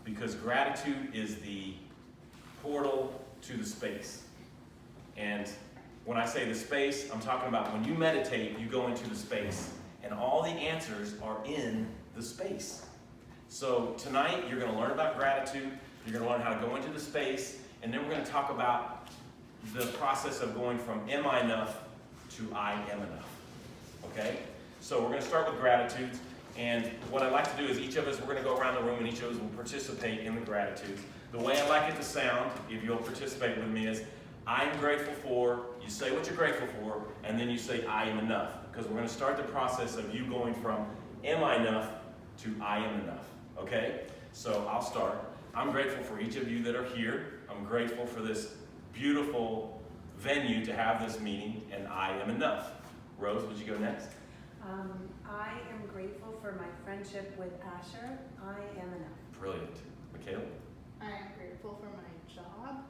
because gratitude is the portal to the space. And when I say the space, I'm talking about when you meditate, you go into the space, and all the answers are in the space. So tonight, you're going to learn about gratitude, you're going to learn how to go into the space, and then we're going to talk about the process of going from am I enough to I am enough. Okay? So we're going to start with gratitudes, and what I'd like to do is each of us, we're going to go around the room, and each of us will participate in the gratitudes. The way I like it to sound, if you'll participate with me, is I'm grateful for, you say what you're grateful for, and then you say I am enough. Because we're going to start the process of you going from am I enough to I am enough. Okay? So I'll start. I'm grateful for each of you that are here. I'm grateful for this beautiful venue to have this meeting, and I am enough. Rose, would you go next? I am grateful for my friendship with Asher. I am enough. Brilliant. Michaela? I am grateful for my job,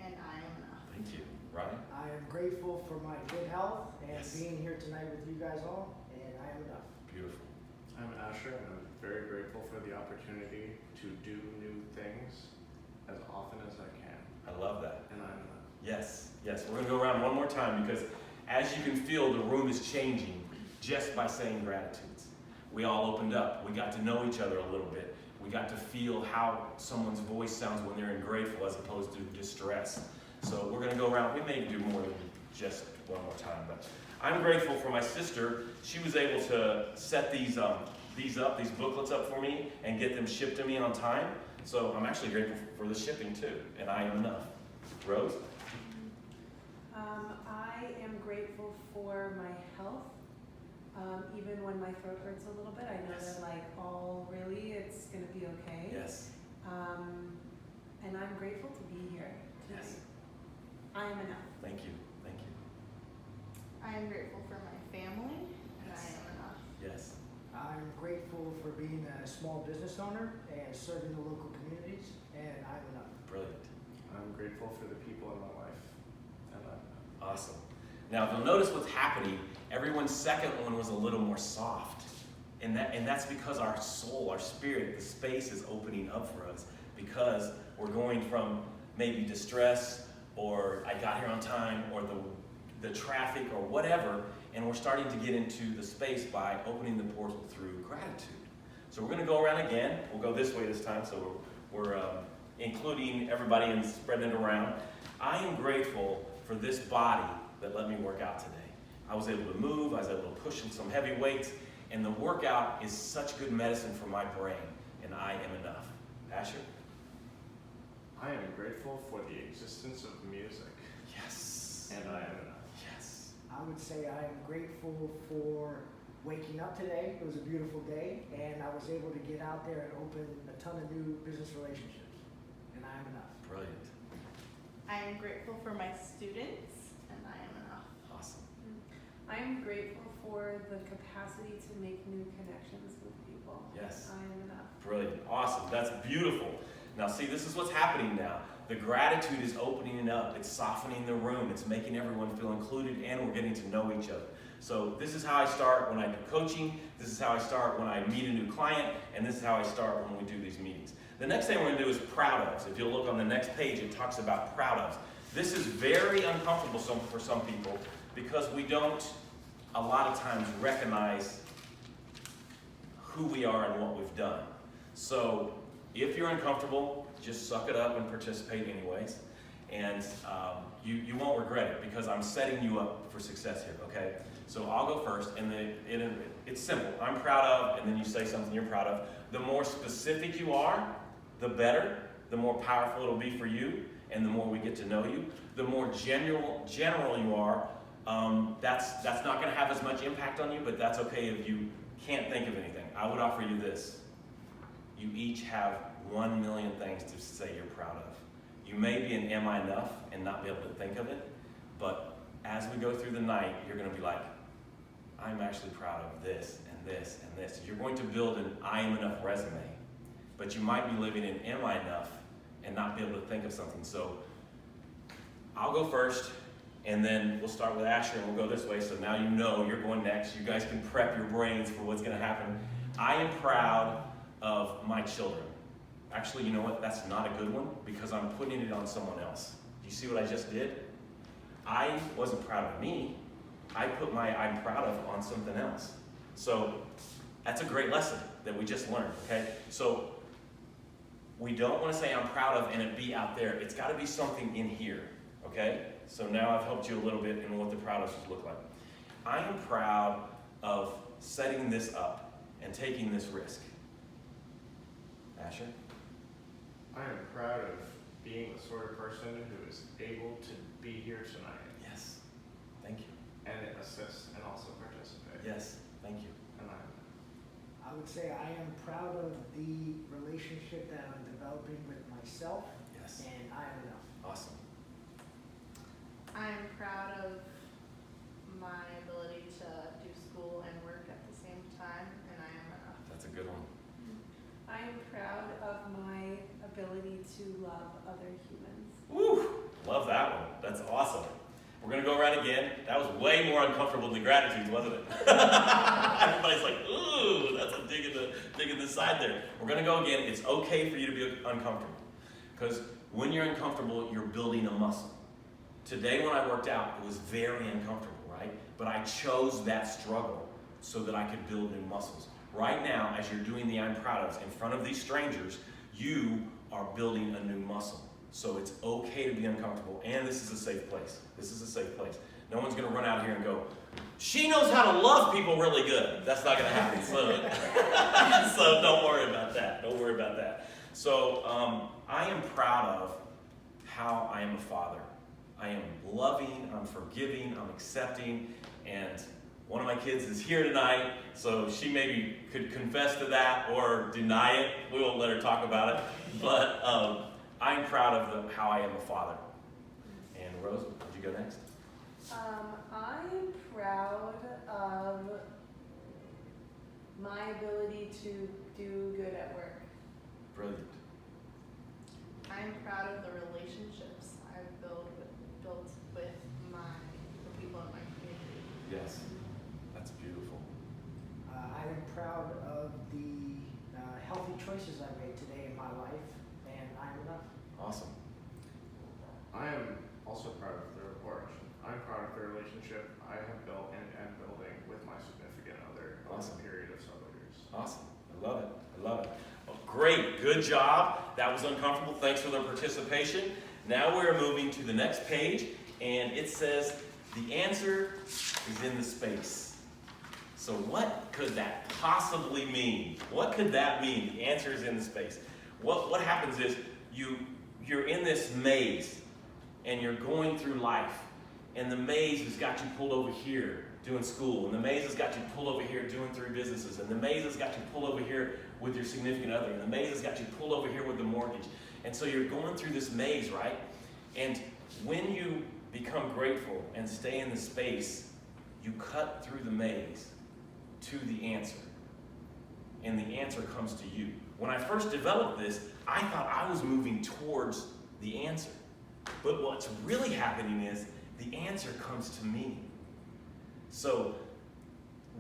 and I am enough. Thank you. Ryan? I am grateful for my good health and Yes. being here tonight with you guys all, and I am enough. Beautiful. I'm Asher, and I'm very grateful for the opportunity to do new things as often as I can, I love that. and I'm enough. Yes, yes. We're going to go around one more time because as you can feel, the room is changing just by saying gratitudes. We all opened up. We got to know each other a little bit. We got to feel how someone's voice sounds when they're in grateful as opposed to distress. So we're going to go around. We may do more than just one more time, but I'm grateful for my sister. She was able to set these booklets up for me and get them shipped to me on time. So I'm actually grateful for the shipping too, and I am enough. Rose? I am grateful for my health. Even when my throat hurts a little bit, I know Yes. that really it's going to be okay. Yes. And I'm grateful to be here tonight. Yes. I am enough. Thank you. Thank you. I am grateful for my family, and Yes. I am enough. Yes. I'm grateful for being a small business owner and serving the local communities, and I'm enough. Brilliant. I'm grateful for the people in my life, and I'm enough. Awesome. Now, if you'll notice what's happening, everyone's second one was a little more soft. And that's because our soul, our spirit, the space is opening up for us because we're going from maybe distress or I got here on time or the traffic or whatever, and we're starting to get into the space by opening the portal through gratitude. So we're going to go around again. We'll go this way this time, so we're including everybody and spreading it around. I am grateful for this body that let me work out today. I was able to move, I was able to push some heavy weights, and the workout is such good medicine for my brain, and I am enough. Asher? I am grateful for the existence of music, Yes. and I am enough. Yes. I would say I am grateful for waking up today. It was a beautiful day, and I was able to get out there and open a ton of new business relationships, and I am enough. Brilliant. I am grateful for my students, and I am enough. Awesome. I am grateful for the capacity to make new connections with people. Yes. I am enough. Brilliant. Awesome. That's beautiful. Now see, this is what's happening now. The gratitude is opening it up. It's softening the room. It's making everyone feel included, and we're getting to know each other. So this is how I start when I do coaching. This is how I start when I meet a new client, and this is how I start when we do these meetings. The next thing we're going to do is proud of. If you'll look on the next page, it talks about proud of. This is very uncomfortable for some people because we don't a lot of times recognize who we are and what we've done. So if you're uncomfortable, just suck it up and participate anyways. And you won't regret it because I'm setting you up for success here, okay? So I'll go first, and it's simple. I'm proud of, and then you say something you're proud of. The more specific you are, the better, the more powerful it'll be for you, and the more we get to know you. The more general you are, that's not going to have as much impact on you, but that's okay if you can't think of anything. I would offer you this. You each have 1 million things to say you're proud of. You may be an am I enough and not be able to think of it, but as we go through the night, you're going to be like, I'm actually proud of this and this and this. You're going to build an I am enough resume, but you might be living in am I enough and not be able to think of something. So I'll go first, and then we'll start with Asher, and we'll go this way, so now you know you're going next. You guys can prep your brains for what's going to happen. I am proud of my children. actually, you know what? That's not a good one because I'm putting it on someone else. Do you see what I just did? I wasn't proud of me. I put my I'm proud of on something else. So that's a great lesson that we just learned, okay? So we don't want to say I'm proud of and it be out there. It's got to be something in here, okay? So now I've helped you a little bit in what the proud of should look like. I am proud of setting this up and taking this risk. Asher? I am proud of being the sort of person who is able to be here tonight Yes. Thank you. and assist and also participate. Yes. Thank you. And I would say I am proud of the relationship that I'm developing with myself, Yes. and I am enough. Awesome. I'm proud of my ability to do school and work at the same time, and I am enough. That's a good one. I am proud of my ability to love other humans. Woo! Love that one. That's awesome. We're going to go around again. That was way more uncomfortable than gratitude, wasn't it? Everybody's like, ooh, that's a dig in the side there. We're going to go again. It's okay for you to be uncomfortable. Because when you're uncomfortable, you're building a muscle. Today when I worked out, it was very uncomfortable, right? But I chose that struggle so that I could build new muscles. Right now, as you're doing the I'm proud of in front of these strangers, you are building a new muscle. So it's okay to be uncomfortable, and this is a safe place. This is a safe place. No one's going to run out here and go, she knows how to love people really good. That's not going to happen. So don't worry about that. Don't worry about that. So I am proud of how I am a father. I am loving, I'm forgiving, I'm accepting, and one of my kids is here tonight, so she maybe could confess to that or deny it. We won't let her talk about it, but I'm proud of how I am a father. And Rose, would you go next? I am proud of my ability to do good at work. Brilliant. I'm proud of the relationships I've built with the people in my community. Yes, that's beautiful. I am proud of the healthy choices I made today in my life, and I am enough. Awesome. I am also proud of I'm proud of the relationship I have built and am building with my significant other over Awesome. a period of several years. Awesome. I love it. I love it. Well, great. Good job. That was uncomfortable. Thanks for their participation. Now we're moving to the next page, and it says the answer is in the space. So what could that possibly mean? What could that mean? The answer is in the space. What happens is you're in this maze, and you're going through life, and the maze has got you pulled over here doing school, and the maze has got you pulled over here doing 3 businesses, and the maze has got you pulled over here with your significant other, and the maze has got you pulled over here with the mortgage. And so you're going through this maze, right? And when you become grateful and stay in the space, you cut through the maze to the answer. And the answer comes to you. When I first developed this, I thought I was moving towards the answer. But what's really happening is the answer comes to me. So,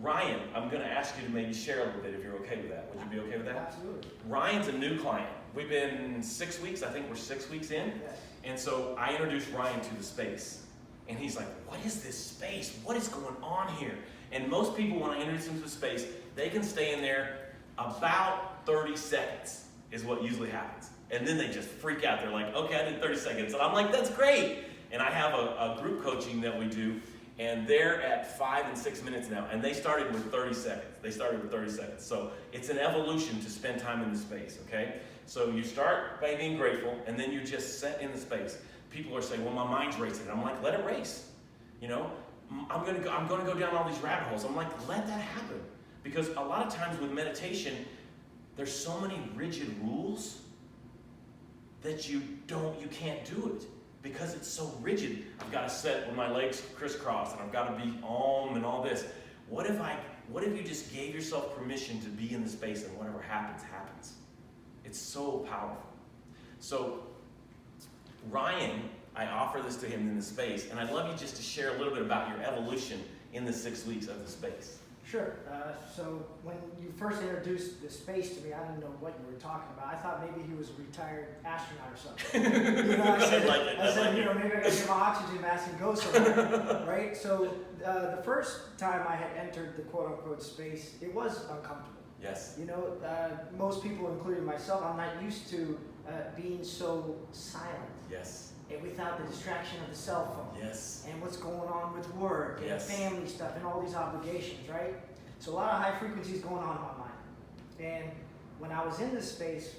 Ryan, I'm going to ask you to maybe share a little bit if you're okay with that. Would you be okay with that? Absolutely. Ryan's a new client. We've been 6 weeks. I think we're 6 weeks in. Yes. And so I introduced Ryan to the space. And he's like, what is this space? What is going on here? And most people, when I introduce them to the space, they can stay in there about 30 seconds is what usually happens. And then they just freak out. They're like, okay, I did 30 seconds. And I'm like, that's great. And I have a group coaching that we do, and they're at 5 and 6 minutes now. And they started with 30 seconds. So it's an evolution to spend time in the space, okay? So you start by being grateful, and then you just set in the space. People are saying, well, my mind's racing. And I'm like, let it race. You know, I'm gonna go down all these rabbit holes. I'm like, let that happen. Because a lot of times with meditation, there's so many rigid rules that you can't do it. Because it's so rigid. I've got to sit with my legs crisscrossed, and I've got to be and all this. What if you just gave yourself permission to be in the space, and whatever happens, happens? It's so powerful. So, Ryan, I offer this to him in the space, and I'd love you just to share a little bit about your evolution in the 6 weeks of the space. Sure. So when you first introduced the space to me, I didn't know what you were talking about. I thought maybe he was a retired astronaut or something. You know, I said, I like it, I like you it. know, maybe I gotta get my oxygen mask and go somewhere, right? So the first time I had entered the quote-unquote space, it was uncomfortable. Yes. You know, most people, including myself, I'm not used to being so silent Yes. and without the distraction of the cell phone. Yes. And what's going on with work and Yes. family stuff and all these obligations, right? So a lot of high frequencies going on in my mind. And when I was in this space,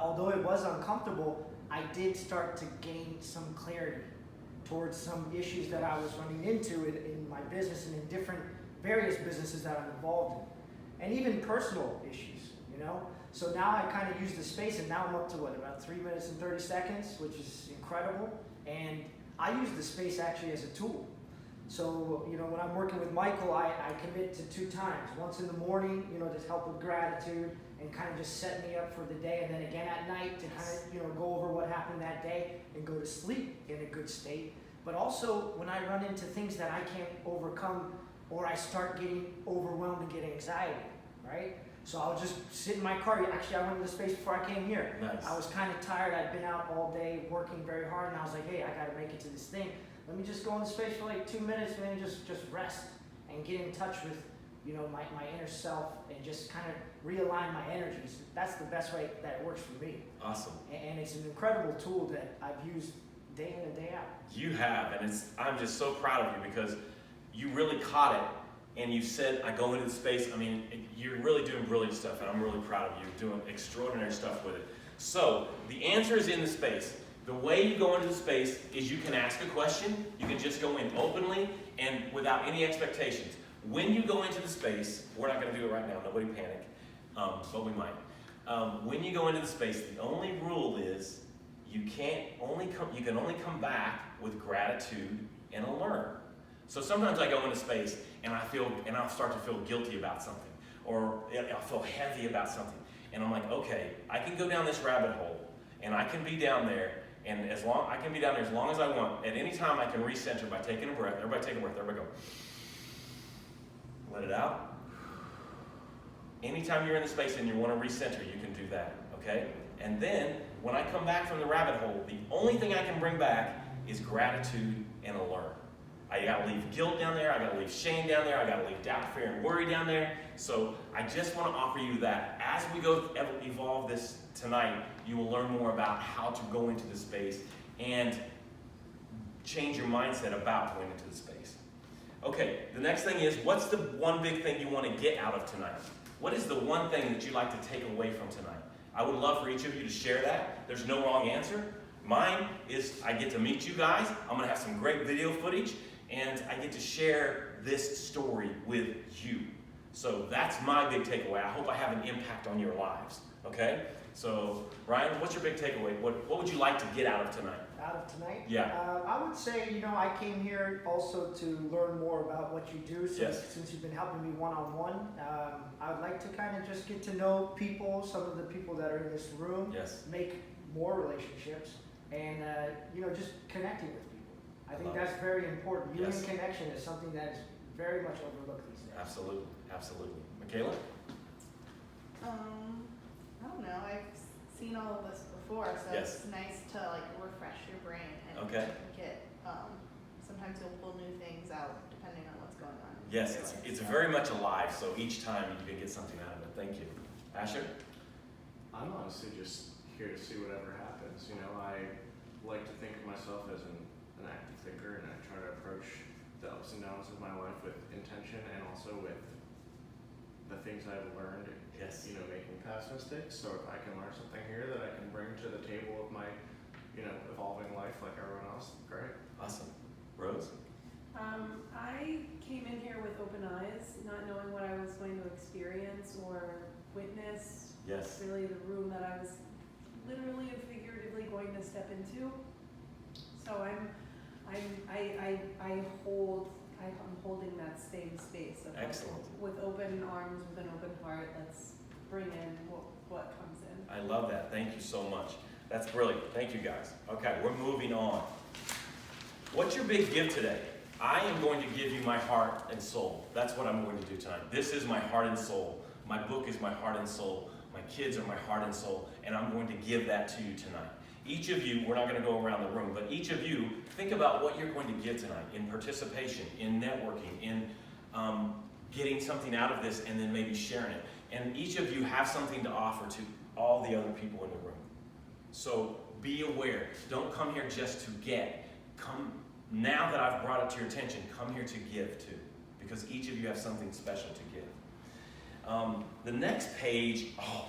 although it was uncomfortable, I did start to gain some clarity towards some issues that I was running into in my business and in different various businesses that I'm involved in. And even personal issues, you know? So now I kind of use the space, and now I'm up to what, about 3 minutes and 30 seconds, which is incredible. And I use the space actually as a tool. So, you know, when I'm working with Michael, I commit to 2 times. Once in the morning, you know, to help with gratitude and kind of just set me up for the day. And then again at night to kind of, you know, go over what happened that day and go to sleep in a good state. But also when I run into things that I can't overcome, or I start getting overwhelmed and get anxiety, right? So I'll just sit in my car. Actually, I went into space before I came here. Nice. I was kind of tired. I'd been out all day working very hard, and I was like, hey, I got to make it to this thing. Let me just go into space for like 2 minutes and then just rest and get in touch with, you know, my inner self and just kind of realign my energies. That's the best way that it works for me. Awesome. And it's an incredible tool that I've used day in and day out. You have, and I'm just so proud of you because you really caught it, and you said, I go into the space. I mean, you're really doing brilliant stuff, and I'm really proud of you doing extraordinary stuff with it. So, the answer is in the space. The way you go into the space is you can ask a question, you can just go in openly and without any expectations. When you go into the space, we're not going to do it right now, nobody panic, but we might. When you go into the space, the only rule is you can only come back with gratitude and a learn. So sometimes I go into space and I'll start to feel guilty about something, or I'll feel heavy about something, and I'm like, okay, I can go down this rabbit hole, and I can be down there, and I can be down there as long as I want. At any time, I can recenter by taking a breath. Everybody take a breath. Everybody go. Let it out. Anytime you're in the space and you want to recenter, you can do that, okay? And then, when I come back from the rabbit hole, the only thing I can bring back is gratitude and a learn. I gotta leave guilt down there, I gotta leave shame down there, I gotta leave doubt, fear, and worry down there. So I just want to offer you that as we go evolve this tonight, you will learn more about how to go into the space and change your mindset about going into the space. Okay, the next thing is, what's the one big thing you want to get out of tonight? What is the one thing that you'd like to take away from tonight? I would love for each of you to share that. There's no wrong answer. Mine is I get to meet you guys. I'm going to have some great video footage, and I get to share this story with you. So that's my big takeaway. I hope I have an impact on your lives. Okay? So, Ryan, what's your big takeaway? What would you like to get out of tonight? Out of tonight? Yeah. I would say, you know, I came here also to learn more about what you do. Yes. Since you've been helping me one-on-one, I would like to kind of just get to know people, some of the people that are in this room. Yes. Make more relationships, and you know, just connecting with people. I think love that's very important. Human Yes. connection is something that is very much overlooked these days. Absolutely. Absolutely. Michaela? I don't know. I've seen all of this before, so Yes. it's nice to like refresh your brain and Okay. get. Sometimes you'll pull new things out depending on what's going on. in Yes, your it's life, so. very much alive, so each time you can get something out of it. Thank you. Asher? I'm honestly just here to see whatever happens. You know, I like to think of myself as an active thinker, and I try to approach the ups and downs of my life with intention and also with the things I've learned, Yes. you know, making past mistakes. So if I can learn something here that I can bring to the table of my, you know, evolving life like everyone else, great. Awesome. Rose? I came in here with open eyes, not knowing what I was going to experience or witness. Yes. Really, the room that I was literally and figuratively going to step into. So I'm holding that same space of Excellent. with open arms, with an open heart. Let's bring in what comes in. I love that. Thank you so much. That's brilliant. Thank you, guys. Okay, we're moving on. What's your big gift today? I am going to give you my heart and soul. That's what I'm going to do tonight. This is my heart and soul. My book is my heart and soul. My kids are my heart and soul, and I'm going to give that to you tonight. Each of you, we're not going to go around the room, but each of you, think about what you're going to give tonight in participation, in networking, in getting something out of this, and then maybe sharing it. And each of you have something to offer to all the other people in the room. So be aware. Don't come here just to get. Come, now that I've brought it to your attention, come here to give too, because each of you have something special to give. The next page, oh,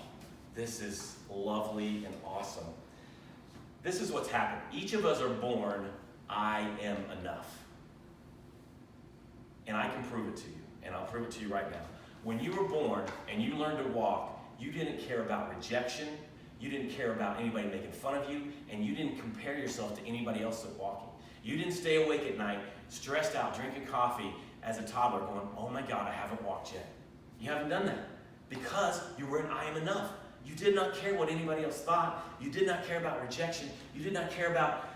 this is lovely and awesome. This is what's happened. Each of us are born, I am enough. And I can prove it to you, and I'll prove it to you right now. When you were born and you learned to walk, you didn't care about rejection, you didn't care about anybody making fun of you, and you didn't compare yourself to anybody else that's walking. You didn't stay awake at night, stressed out, drinking coffee as a toddler, going, oh my God, I haven't walked yet. You haven't done that because you were in I am enough. You did not care what anybody else thought. You did not care about rejection. You did not care about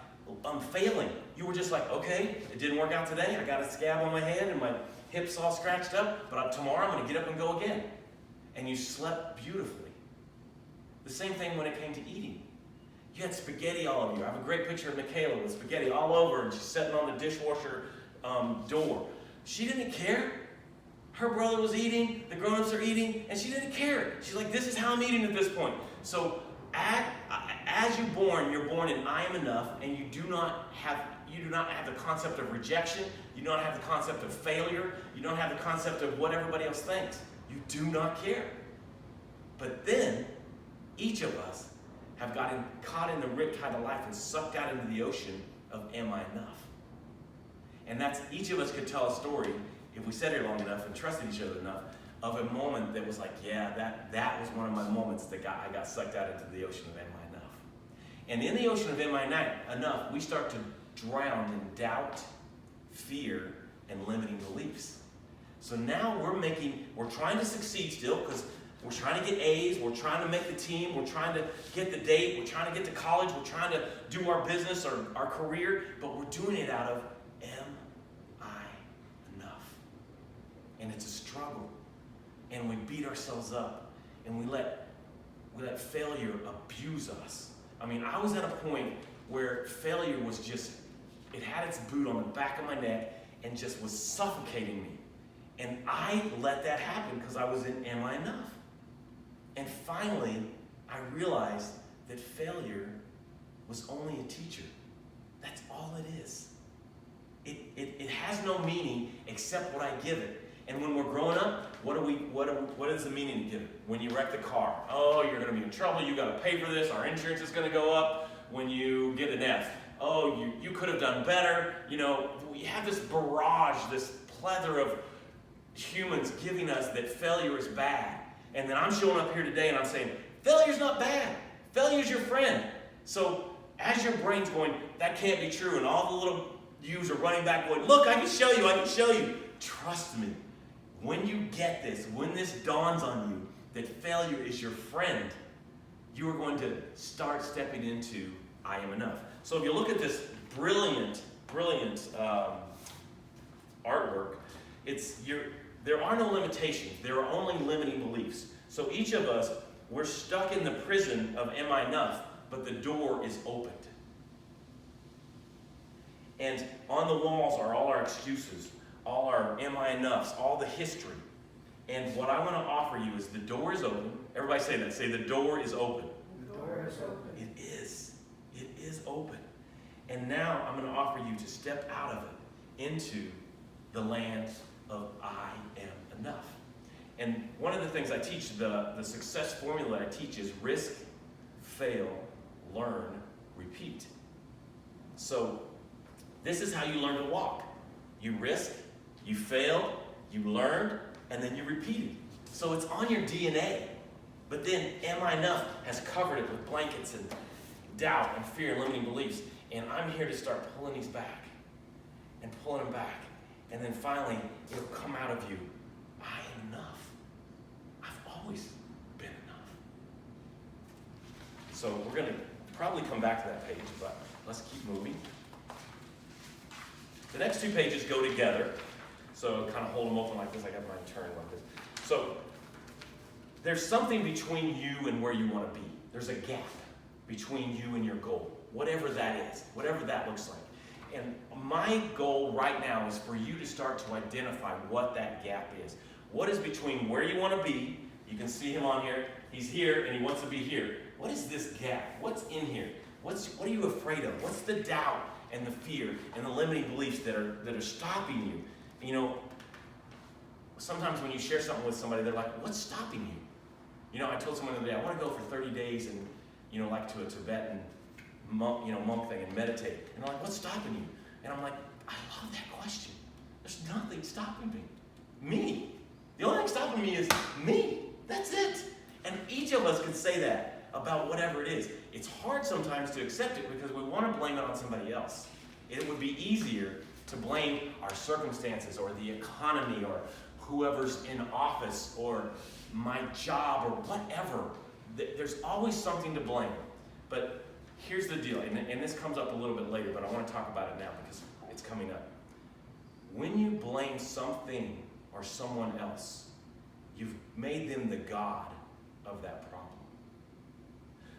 failing. You were just like, okay, it didn't work out today. I got a scab on my hand and my hips all scratched up, but tomorrow I'm going to get up and go again. And you slept beautifully. The same thing when it came to eating. You had spaghetti all over you. I have a great picture of Michaela with spaghetti all over, and she's sitting on the dishwasher door. She didn't care. Her brother was eating, the grown-ups are eating, and she didn't care. She's like, this is how I'm eating at this point. So as you're born in I am enough, and you do not have the concept of rejection, you don't have the concept of failure, you don't have the concept of what everybody else thinks. You do not care. But then, each of us have gotten caught in the riptide of life and sucked out into the ocean of am I enough? And that's, each of us could tell a story, if we sat here long enough and trusted each other enough, of a moment that was like, yeah, that was one of my moments that I got sucked out into the ocean of am I enough? And in the ocean of am I enough, we start to drown in doubt, fear, and limiting beliefs. So now we're trying to succeed still, because we're trying to get A's, we're trying to make the team, we're trying to get the date, we're trying to get to college, we're trying to do our business or our career, but we're doing it out of am I enough? And it's a struggle. And we beat ourselves up, and we let failure abuse us. I mean, I was at a point where failure was just, it had its boot on the back of my neck and just was suffocating me. And I let that happen because I was in am I enough? And finally, I realized that failure was only a teacher. That's all it is. It has no meaning except what I give it. And when we're growing up, what is the meaning to give it? When you wreck the car, oh, you're going to be in trouble, you got to pay for this, our insurance is going to go up. When you get an F, oh, you could have done better. You know, we have this barrage, this plethora of humans giving us that failure is bad. And then I'm showing up here today and I'm saying, failure's not bad. Failure's your friend. So as your brain's going, that can't be true, and all the little yous are running back going, look, I can show you. Trust me. When you get this, when this dawns on you that failure is your friend, you are going to start stepping into I am enough. So if you look at this brilliant artwork, there are no limitations. There are only limiting beliefs. So each of us, we're stuck in the prison of am I enough, but the door is opened. And on the walls are all our excuses, all our am I enoughs, all the history. And what I want to offer you is the door is open. Everybody say that. Say the door is open. The door is open. It is. It is open. And now I'm going to offer you to step out of it into the land of I am enough. And one of the things I teach, the success formula I teach is risk, fail, learn, repeat. So this is how you learn to walk. You risk, you failed, you learned, and then you repeated. So it's on your DNA. But then am I enough has covered it with blankets and doubt and fear and limiting beliefs. And I'm here to start pulling these back and pulling them back. And then finally, it'll come out of you. I am enough. I've always been enough. So we're going to probably come back to that page, but let's keep moving. The next 2 pages go together. So kind of hold them open like this. I got mine turned like this. So there's something between you and where you want to be. There's a gap between you and your goal, whatever that is, whatever that looks like. And my goal right now is for you to start to identify what that gap is. What is between where you want to be? You can see him on here. He's here and he wants to be here. What is this gap? What's in here? What are you afraid of? What's the doubt and the fear and the limiting beliefs that are stopping you? You know, sometimes when you share something with somebody, they're like, what's stopping you? You know, I told someone the other day, I want to go for 30 days and, you know, like to a Tibetan monk thing and meditate. And they're like, what's stopping you? And I'm like, I love that question. There's nothing stopping me. Me. The only thing stopping me is me. That's it. And each of us can say that about whatever it is. It's hard sometimes to accept it because we want to blame it on somebody else. It would be easier to blame our circumstances or the economy or whoever's in office or my job or whatever. There's always something to blame. But here's the deal, and this comes up a little bit later, but I want to talk about it now because it's coming up. When you blame something or someone else, you've made them the God of that problem.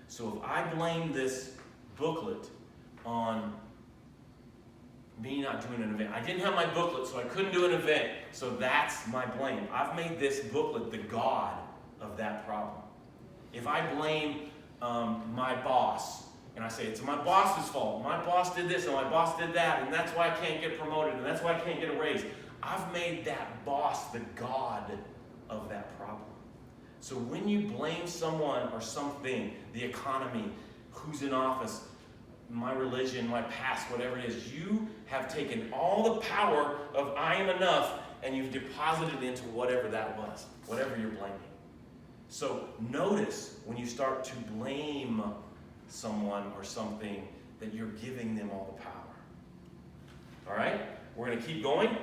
So if I blame this booklet on me not doing an event, I didn't have my booklet, so I couldn't do an event, so that's my blame. I've made this booklet the God of that problem. If I blame my boss, and I say, it's my boss's fault. My boss did this and my boss did that, and that's why I can't get promoted, and that's why I can't get a raise. I've made that boss the God of that problem. So when you blame someone or something, the economy, who's in office, my religion, my past, whatever it is, you have taken all the power of I am enough and you've deposited it into whatever that was, whatever you're blaming. So notice when you start to blame someone or something that you're giving them all the power. All right? We're going to keep going.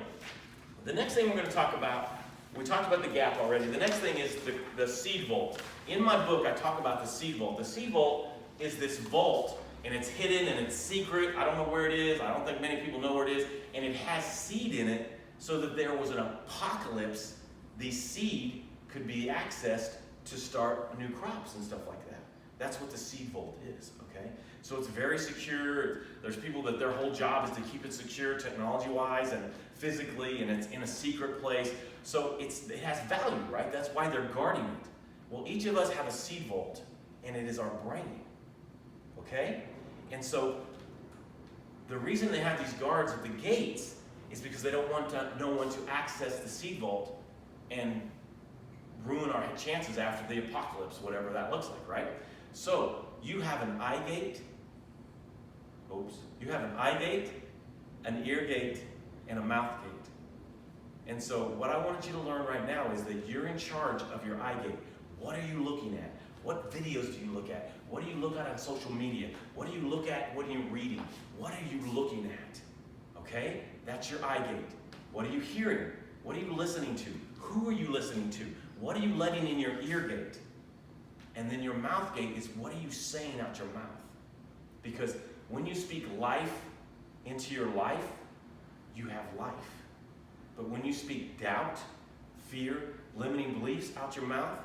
The next thing we're going to talk about, we talked about the gap already. The next thing is the seed vault. In my book, I talk about the seed vault. The seed vault is this vault, and it's hidden and it's secret. I don't know where it is. I don't think many people know where it is. And it has seed in it so that there was an apocalypse, the seed could be accessed to start new crops and stuff like that. That's what the seed vault is, okay? So it's very secure. There's people that their whole job is to keep it secure technology-wise and physically, and it's in a secret place. So it has value, right? That's why they're guarding it. Well, each of us have a seed vault, and it is our brain, okay? And so the reason they have these guards at the gates is because they don't want no one to access the seed vault and ruin our chances after the apocalypse, whatever that looks like, right? So you have an eye gate. Oops. You have an eye gate, an ear gate, and a mouth gate. And so what I want you to learn right now is that you're in charge of your eye gate. What are you looking at? What videos do you look at? What do you look at on social media? What do you look at? What are you reading? What are you looking at? Okay? That's your eye gate. What are you hearing? What are you listening to? Who are you listening to? What are you letting in your ear gate? And then your mouth gate is what are you saying out your mouth? Because when you speak life into your life, you have life. But when you speak doubt, fear, limiting beliefs out your mouth,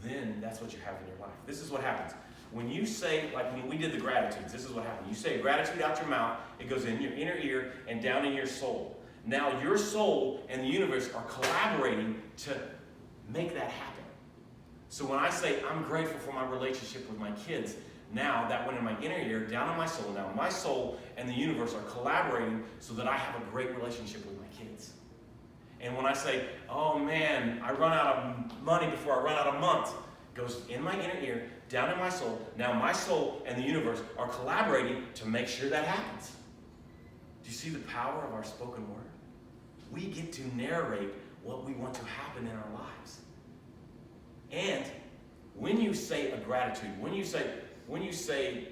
then that's what you have in your life. This is what happens. When you say, like when we did the gratitudes, this is what happened. You say gratitude out your mouth, it goes in your inner ear and down in your soul. Now your soul and the universe are collaborating to make that happen. So when I say I'm grateful for my relationship with my kids, now that went in my inner ear, down in my soul. Now my soul and the universe are collaborating so that I have a great relationship with my kids. And when I say, oh man, I run out of money before I run out of month, it goes in my inner ear, down in my soul. Now my soul and the universe are collaborating to make sure that happens. Do you see the power of our spoken word? We get to narrate what we want to happen in our lives. And when you say a gratitude, when you say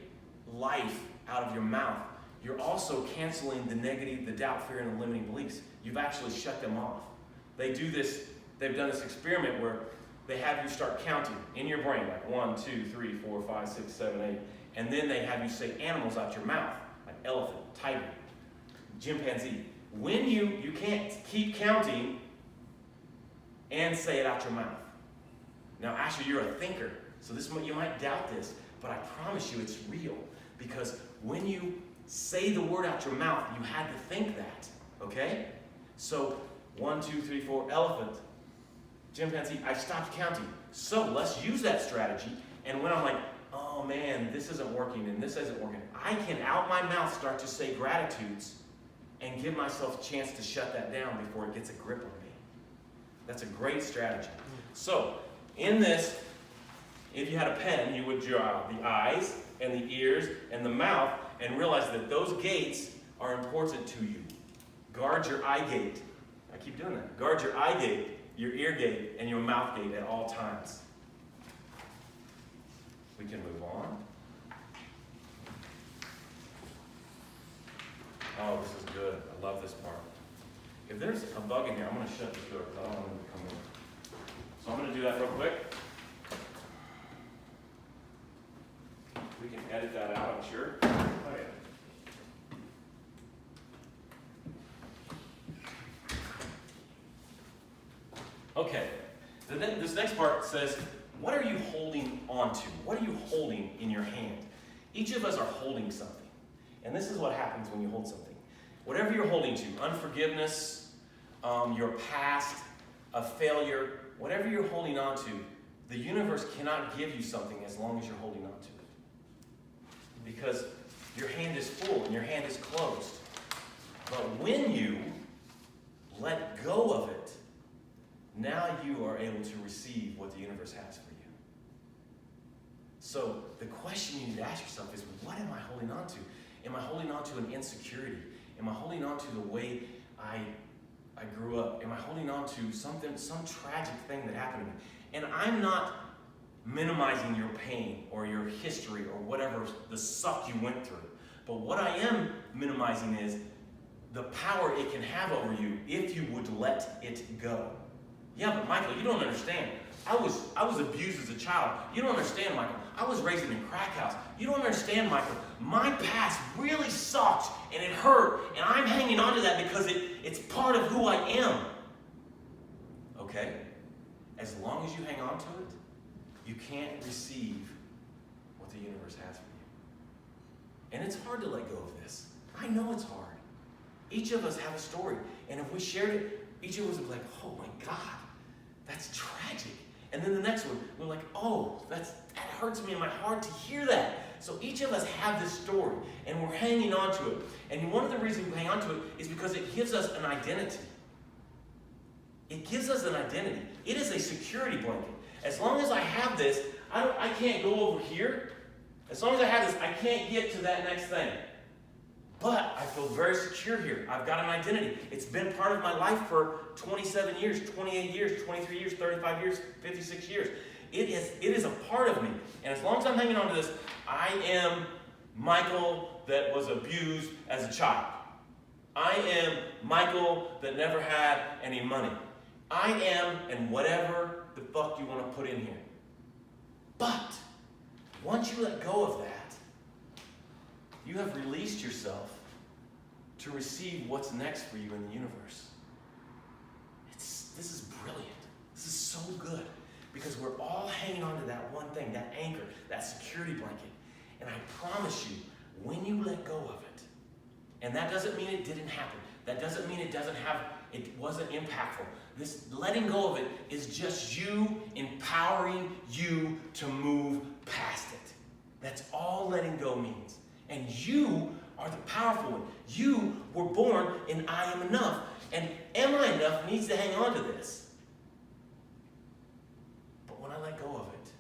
life out of your mouth, you're also canceling the negative, the doubt, fear, and the limiting beliefs. You've actually shut them off. They've done this experiment where they have you start counting in your brain, like 1, 2, 3, 4, 5, 6, 7, 8. And then they have you say animals out your mouth, like elephant, tiger, chimpanzee. When you can't keep counting and say it out your mouth. Now, Asher, you're a thinker, so you might doubt this, but I promise you it's real. Because when you say the word out your mouth, you had to think that, okay? So, 1, 2, 3, 4, elephant, chimpanzee, I stopped counting. So, let's use that strategy, and when I'm like, oh man, this isn't working and this isn't working, I can out my mouth start to say gratitudes and give myself a chance to shut that down before it gets a grip on me. That's a great strategy. So, in this, if you had a pen, you would draw the eyes and the ears and the mouth and realize that those gates are important to you. Guard your eye gate. I keep doing that. Guard your eye gate, your ear gate, and your mouth gate at all times. We can move on. Oh, this is good. I love this part. If there's a bug in here, I'm going to shut this door because I don't want them to come in. So I'm going to do that real quick. We can edit that out, I'm sure. Oh, yeah. Okay. This next part says, what are you holding on to? What are you holding in your hand? Each of us are holding something. And this is what happens when you hold something. Whatever you're holding to, unforgiveness, your past, a failure, whatever you're holding on to, the universe cannot give you something as long as you're holding on to it. Because your hand is full and your hand is closed. But when you let go of it, now you are able to receive what the universe has for you. So the question you need to ask yourself is, what am I holding on to? Am I holding on to an insecurity? Am I holding on to the way I grew up? Am I holding on to some tragic thing that happened to me? And I'm not minimizing your pain or your history or whatever the suck you went through. But what I am minimizing is the power it can have over you if you would let it go. Yeah, but Michael, you don't understand. I was abused as a child. You don't understand, Michael. I was raised in a crack house. You don't understand, Michael. My past really sucked and it hurt, and I'm hanging on to that because it's part of who I am. Okay? As long as you hang on to it, you can't receive what the universe has for you. And it's hard to let go of this. I know it's hard. Each of us have a story, and if we shared it, each of us would be like, oh my God, that's tragic. And then the next one, we're like, oh, that hurts me in my heart to hear that. So each of us have this story, and we're hanging on to it. And one of the reasons we hang on to it is because it gives us an identity. It gives us an identity. It is a security blanket. As long as I have this, I can't go over here. As long as I have this, I can't get to that next thing. But I feel very secure here. I've got an identity. It's been part of my life for 27 years, 28 years, 23 years, 35 years, 56 years. It is a part of me. And as long as I'm hanging on to this, I am Michael that was abused as a child. I am Michael that never had any money. I am, and whatever the fuck you want to put in here. But once you let go of that, you have released yourself to receive what's next for you in the universe. This is brilliant. This is so good. Because we're all hanging on to that one thing, that anchor, that security blanket. And I promise you, when you let go of it, and that doesn't mean it didn't happen. That doesn't mean it wasn't impactful. This letting go of it is just you empowering you to move past it. That's all letting go means. And you are the powerful one. You were born in I am enough. And am I enough needs to hang on to this. But when I let go of it,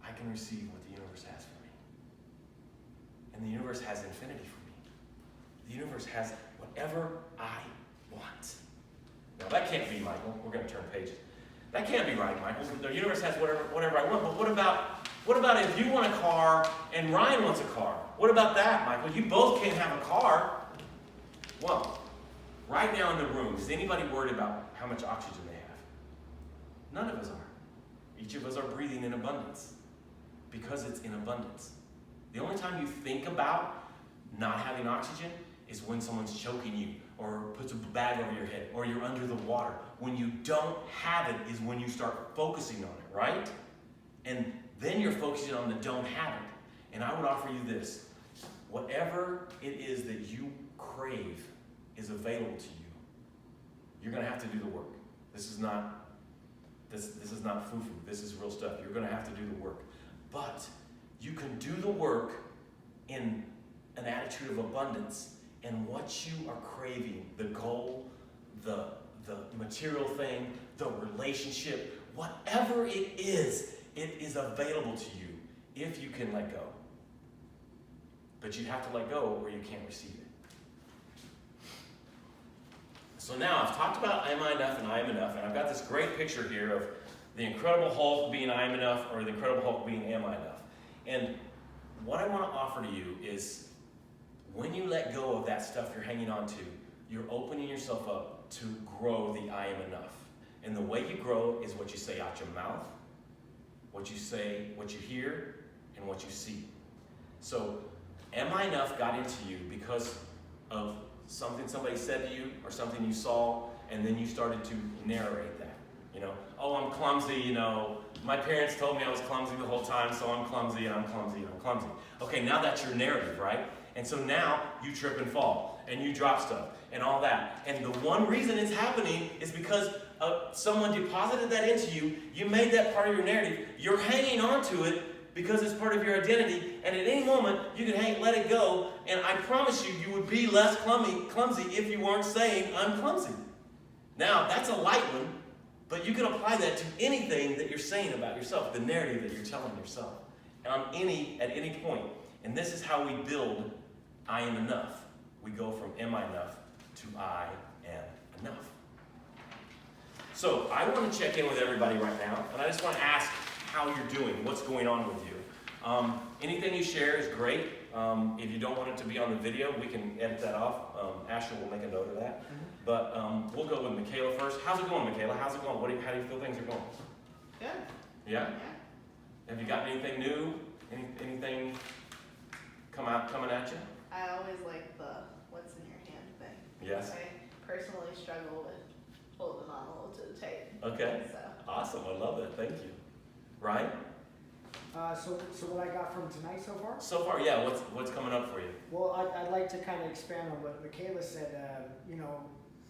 I can receive what the universe has for me. And the universe has infinity for me. The universe has whatever I want. Now that can't be, Michael. We're going to turn pages. That can't be right, Michael. The universe has whatever I want. But what about if you want a car and Ryan wants a car? What about that, Michael? You both can't have a car. Well, right now in the room, is anybody worried about how much oxygen they have? None of us are. Each of us are breathing in abundance because it's in abundance. The only time you think about not having oxygen is when someone's choking you or puts a bag over your head or you're under the water. When you don't have it is when you start focusing on it, right? And then you're focusing on the don't have it. And I would offer you this. Whatever it is that you crave is available to you. You're going to have to do the work. This is not foo-foo. This is real stuff. You're going to have to do the work. But you can do the work in an attitude of abundance. And what you are craving, the goal, the material thing, the relationship, whatever it is available to you if you can let go. But you have to let go or you can't receive it. So now I've talked about am I enough and I am enough, and I've got this great picture here of the Incredible Hulk being I am enough or the Incredible Hulk being am I enough. And what I want to offer to you is when you let go of that stuff you're hanging on to, you're opening yourself up to grow the I am enough. And the way you grow is what you say out your mouth, what you say, what you hear, and what you see. So, am I enough got into you because of something somebody said to you or something you saw, and then you started to narrate that. You know, oh, I'm clumsy, you know, my parents told me I was clumsy the whole time, so I'm clumsy and I'm clumsy and I'm clumsy. Okay, now that's your narrative, right? And so now you trip and fall, and you drop stuff, and all that. And the one reason it's happening is because someone deposited that into you, you made that part of your narrative, you're hanging on to it because it's part of your identity, and at any moment, you can let it go, and I promise you, you would be less clumsy if you weren't saying, I'm clumsy. Now, that's a light one, but you can apply that to anything that you're saying about yourself, the narrative that you're telling yourself, at any point. And this is how we build I am enough. We go from am I enough to I am enough. So I want to check in with everybody right now, and I just want to ask how you're doing, what's going on with you. Anything you share is great. If you don't want it to be on the video, we can edit that off. Asher will make a note of that. But we'll go with Michaela first. How's it going, Michaela? How's it going? How do you feel things are going? Good. Yeah? Have you got anything new? Anything coming at you? I always like the what's in your hand thing. Yes. I personally struggle with holding on a little too tight. Okay. So. Awesome. I love that. Thank you. Ryan? So what I got from tonight so far? So far, yeah. What's coming up for you? Well, I'd like to kind of expand on what Michaela said. You know,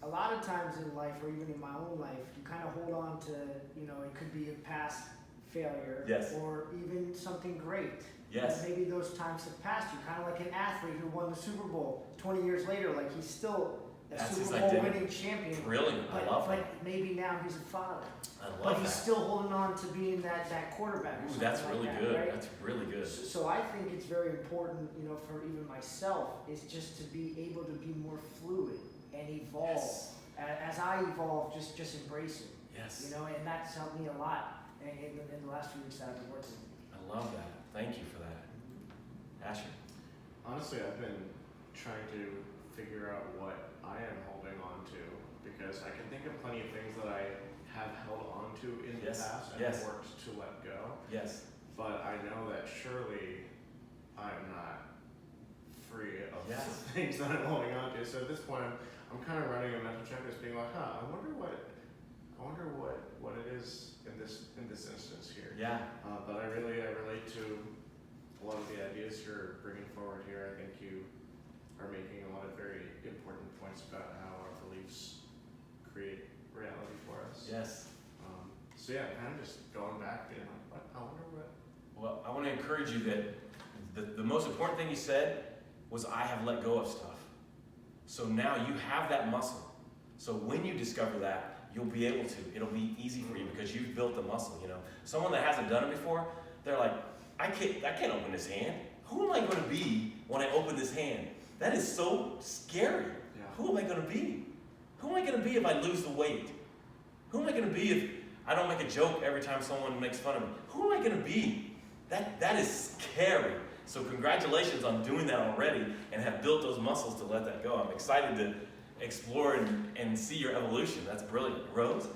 a lot of times in life, or even in my own life, you kind of hold on to, you know, it could be a past failure, Yes. or even something great. Yes. And maybe those times have passed you, kind of like an athlete who won the Super Bowl 20 years later, like he's still a That's his Super Bowl identity. winning champion. Brilliant. I love that. But maybe now he's a father. I But love he's that. still holding on to being that quarterback. or Ooh, something that's like really that, good. right? That's really good. So I think it's very important, you know, for even myself, is just to be able to be more fluid and evolve. Yes. As I evolve, just embrace it, Yes. you know, and that's helped me a lot in the last few weeks that I've been working. I love that. Thank you for that. Asher? Honestly, I've been trying to figure out what I am holding on to, because I can think of plenty of things that I have held on to in the Yes, past and yes. worked to let go. Yes. But I know that surely I'm not free of Yes. the things that I'm holding on to. So at this point, I'm kind of running a mental checklist, being like, I wonder what it is in this instance here. Yeah. But I relate to a lot of the ideas you're bringing forward here. I think you are making a lot of very important points about how our beliefs create reality for us. Yes. So yeah, kind of just going back, being like, what? I wonder what. Well, I want to encourage you that the most important thing you said was I have let go of stuff. So now you have that muscle. So when you discover that, you'll be able to. It'll be easy for you because you've built the muscle, you know. Someone that hasn't done it before, they're like, I can't open this hand. Who am I going to be when I open this hand? That is so scary. Yeah. Who am I going to be? Who am I going to be if I lose the weight? Who am I going to be if I don't make a joke every time someone makes fun of me? Who am I going to be? That is scary. So congratulations on doing that already and have built those muscles to let that go. I'm excited to explore and see your evolution. That's brilliant. Rose?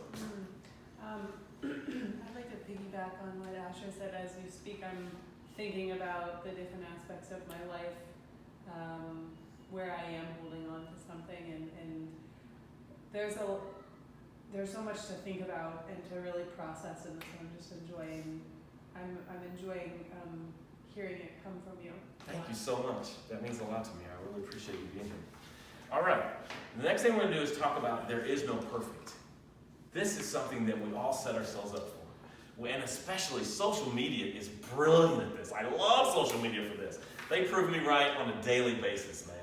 I'd like to piggyback on what Asher said. As you speak, I'm thinking about the different aspects of my life where I am holding on to something, and there's so much to think about and to really process in this. I'm just enjoying. I'm enjoying hearing it come from you. Thank you so much. That means a lot to me. I really appreciate you being here. All right. The next thing we're going to do is talk about there is no perfect. This is something that we all set ourselves up for. And especially social media is brilliant at this. I love social media for this. They prove me right on a daily basis, man.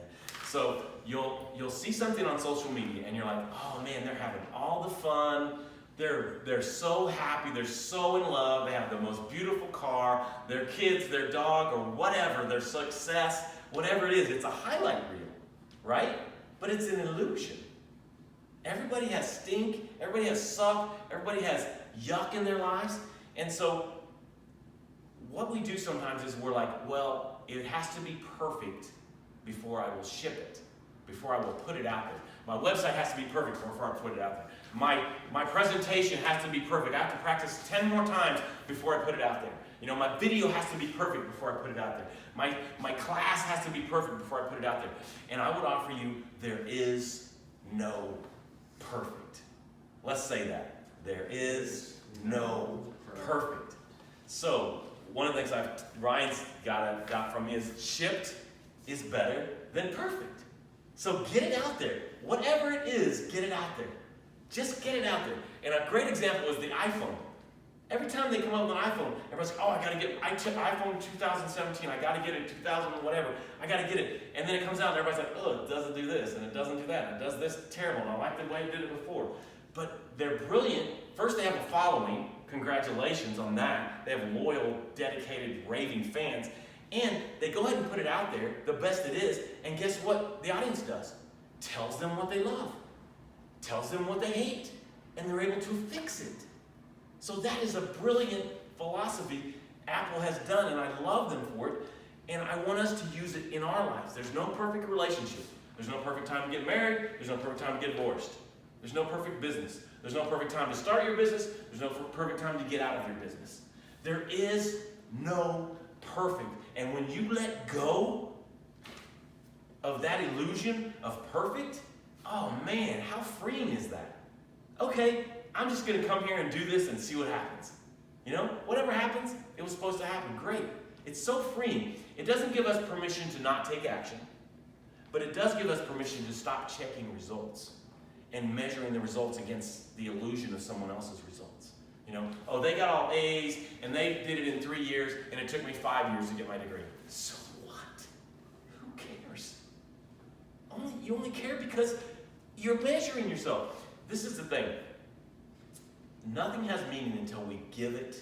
So you'll see something on social media and you're like, oh man, they're having all the fun. They're so happy, they're so in love, they have the most beautiful car, their kids, their dog, or whatever, their success, whatever it is, it's a highlight reel, right? But it's an illusion. Everybody has stink, everybody has suck, everybody has yuck in their lives. And so what we do sometimes is we're like, well, it has to be perfect before I will ship it, before I will put it out there. My website has to be perfect before I put it out there. My presentation has to be perfect. I have to practice 10 more times before I put it out there. You know, my video has to be perfect before I put it out there. My class has to be perfect before I put it out there. And I would offer you, there is no perfect. Let's say that. There is no perfect. So, one of the things Ryan's got from me is shipped is better than perfect. So get it out there. Whatever it is, get it out there. Just get it out there. And a great example is the iPhone. Every time they come up with an iPhone, everyone's like, oh, I got to get iPhone 2017. I got to get it 2000 whatever. I got to get it. And then it comes out and everybody's like, oh, it doesn't do this and it doesn't do that. And it does this terrible. And I like the way it did it before. But they're brilliant. First, they have a following. Congratulations on that. They have loyal, dedicated, raving fans. And they go ahead and put it out there, the best it is. And guess what the audience does? Tells them what they love. Tells them what they hate. And they're able to fix it. So that is a brilliant philosophy Apple has done, and I love them for it. And I want us to use it in our lives. There's no perfect relationship. There's no perfect time to get married. There's no perfect time to get divorced. There's no perfect business. There's no perfect time to start your business. There's no perfect time to get out of your business. There is no perfect. And when you let go of that illusion of perfect, oh man, how freeing is that? Okay, I'm just going to come here and do this and see what happens. You know, whatever happens, it was supposed to happen. Great. It's so freeing. It doesn't give us permission to not take action, but it does give us permission to stop checking results and measuring the results against the illusion of someone else's results. You know, oh, they got all A's and they did it in 3 years and it took me 5 years to get my degree. So what? Who cares? You only care because you're measuring yourself. This is the thing. Nothing has meaning until we give it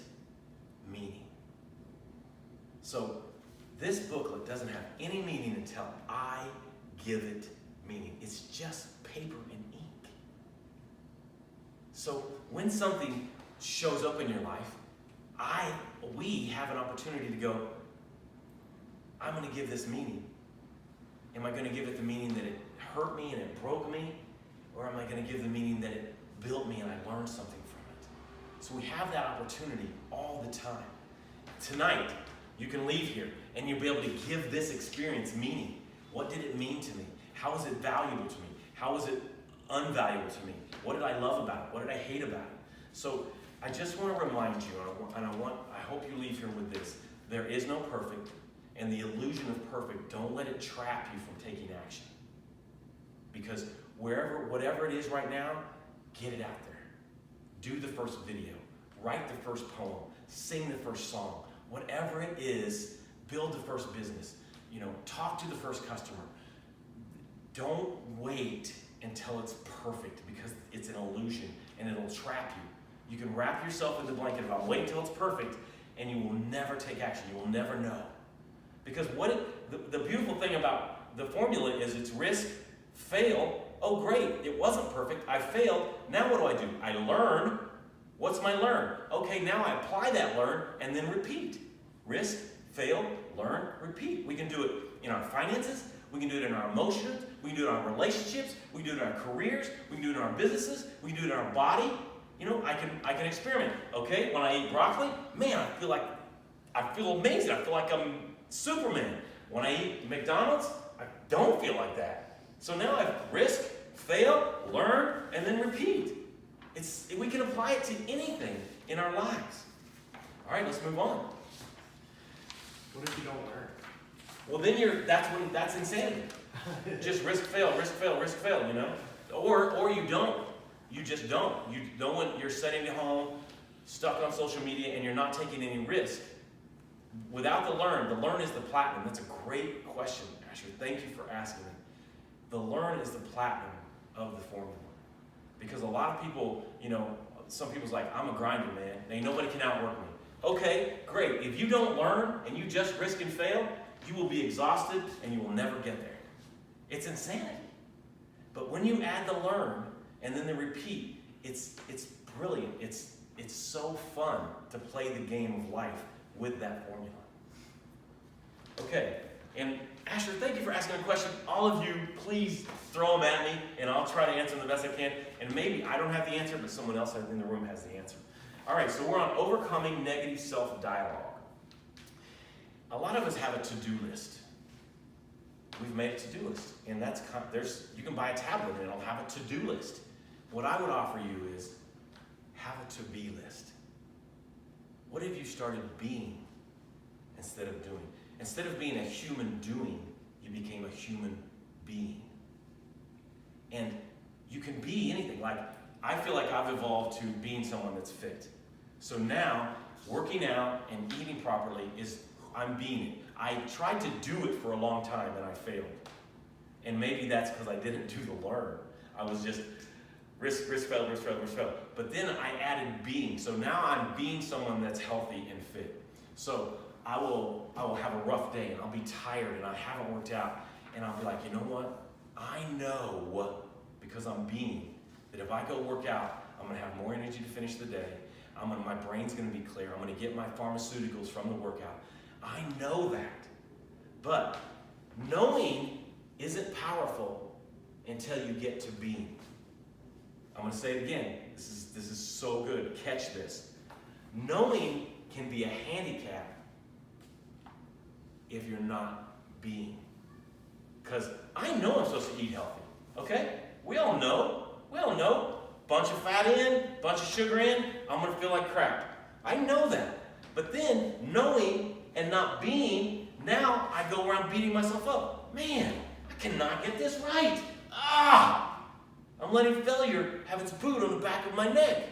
meaning. So this booklet doesn't have any meaning until I give it meaning. It's just paper and ink. So when something shows up in your life, we have an opportunity to go, I'm going to give this meaning. Am I going to give it the meaning that it hurt me and it broke me? Or am I going to give the meaning that it built me and I learned something from it? So we have that opportunity all the time. Tonight, you can leave here and you'll be able to give this experience meaning. What did it mean to me? How was it valuable to me? How was it unvaluable to me? What did I love about it? What did I hate about it? So I just want to remind you, and I hope you leave here with this. There is no perfect, and the illusion of perfect, don't let it trap you from taking action. Because whatever it is right now, get it out there. Do the first video. Write the first poem. Sing the first song. Whatever it is, build the first business. You know, talk to the first customer. Don't wait until it's perfect because it's an illusion and it'll trap you. You can wrap yourself in the blanket of, I'll wait until it's perfect, and you will never take action. You will never know. Because the beautiful thing about the formula is it's risk, fail. Oh, great, it wasn't perfect. I failed. Now what do? I learn. What's my learn? Okay, now I apply that learn and then repeat. Risk, fail, learn, repeat. We can do it in our finances. We can do it in our emotions. We can do it in our relationships. We can do it in our careers. We can do it in our businesses. We can do it in our body. You know, I can experiment. Okay, when I eat broccoli, man, I feel amazing. I feel like I'm Superman. When I eat McDonald's, I don't feel like that. So now I risk, fail, learn, and then repeat. We can apply it to anything in our lives. All right, let's move on. What if you don't learn? Well, then that's insanity. Just risk, fail, you know? Or you don't. You just don't. You don't want, you're sitting at home, stuck on social media, and you're not taking any risk. Without the learn is the platinum. That's a great question, Asher. Thank you for asking it. The learn is the platinum of the formula. Because a lot of people, you know, some people's like, I'm a grinder, man. Ain't nobody can outwork me. Okay, great. If you don't learn and you just risk and fail, you will be exhausted and you will never get there. It's insanity. But when you add the learn and then the repeat, it's brilliant. It's so fun to play the game of life with that formula. Okay, and Asher, thank you for asking a question. All of you, please throw them at me, and I'll try to answer them the best I can. And maybe I don't have the answer, but someone else in the room has the answer. All right, so we're on overcoming negative self-dialogue. A lot of us have a to-do list. We've made a to-do list, and you can buy a tablet and it'll have a to-do list. What I would offer you is have a to-be list. What if you started being instead of doing? Instead of being a human doing, you became a human being. And you can be anything. Like, I feel like I've evolved to being someone that's fit. So now, working out and eating properly I'm being it. I tried to do it for a long time and I failed. And maybe that's because I didn't do the learn. I was just risk, fail. But then I added being. So now I'm being someone that's healthy and fit. So I will have a rough day and I'll be tired and I haven't worked out. And I'll be like, you know what? I know, because I'm being, that if I go work out, I'm going to have more energy to finish the day. My brain's going to be clear. I'm going to get my pharmaceuticals from the workout. I know that. But knowing isn't powerful until you get to being. I'm going to say it again. This is so good. Catch this. Knowing can be a handicap if you're not being. Because I know I'm supposed to eat healthy. Okay? We all know. Bunch of fat in, bunch of sugar in, I'm going to feel like crap. I know that. But then, knowing and not being, now I go where I'm beating myself up. Man, I cannot get this right. I'm letting failure have its boot on the back of my neck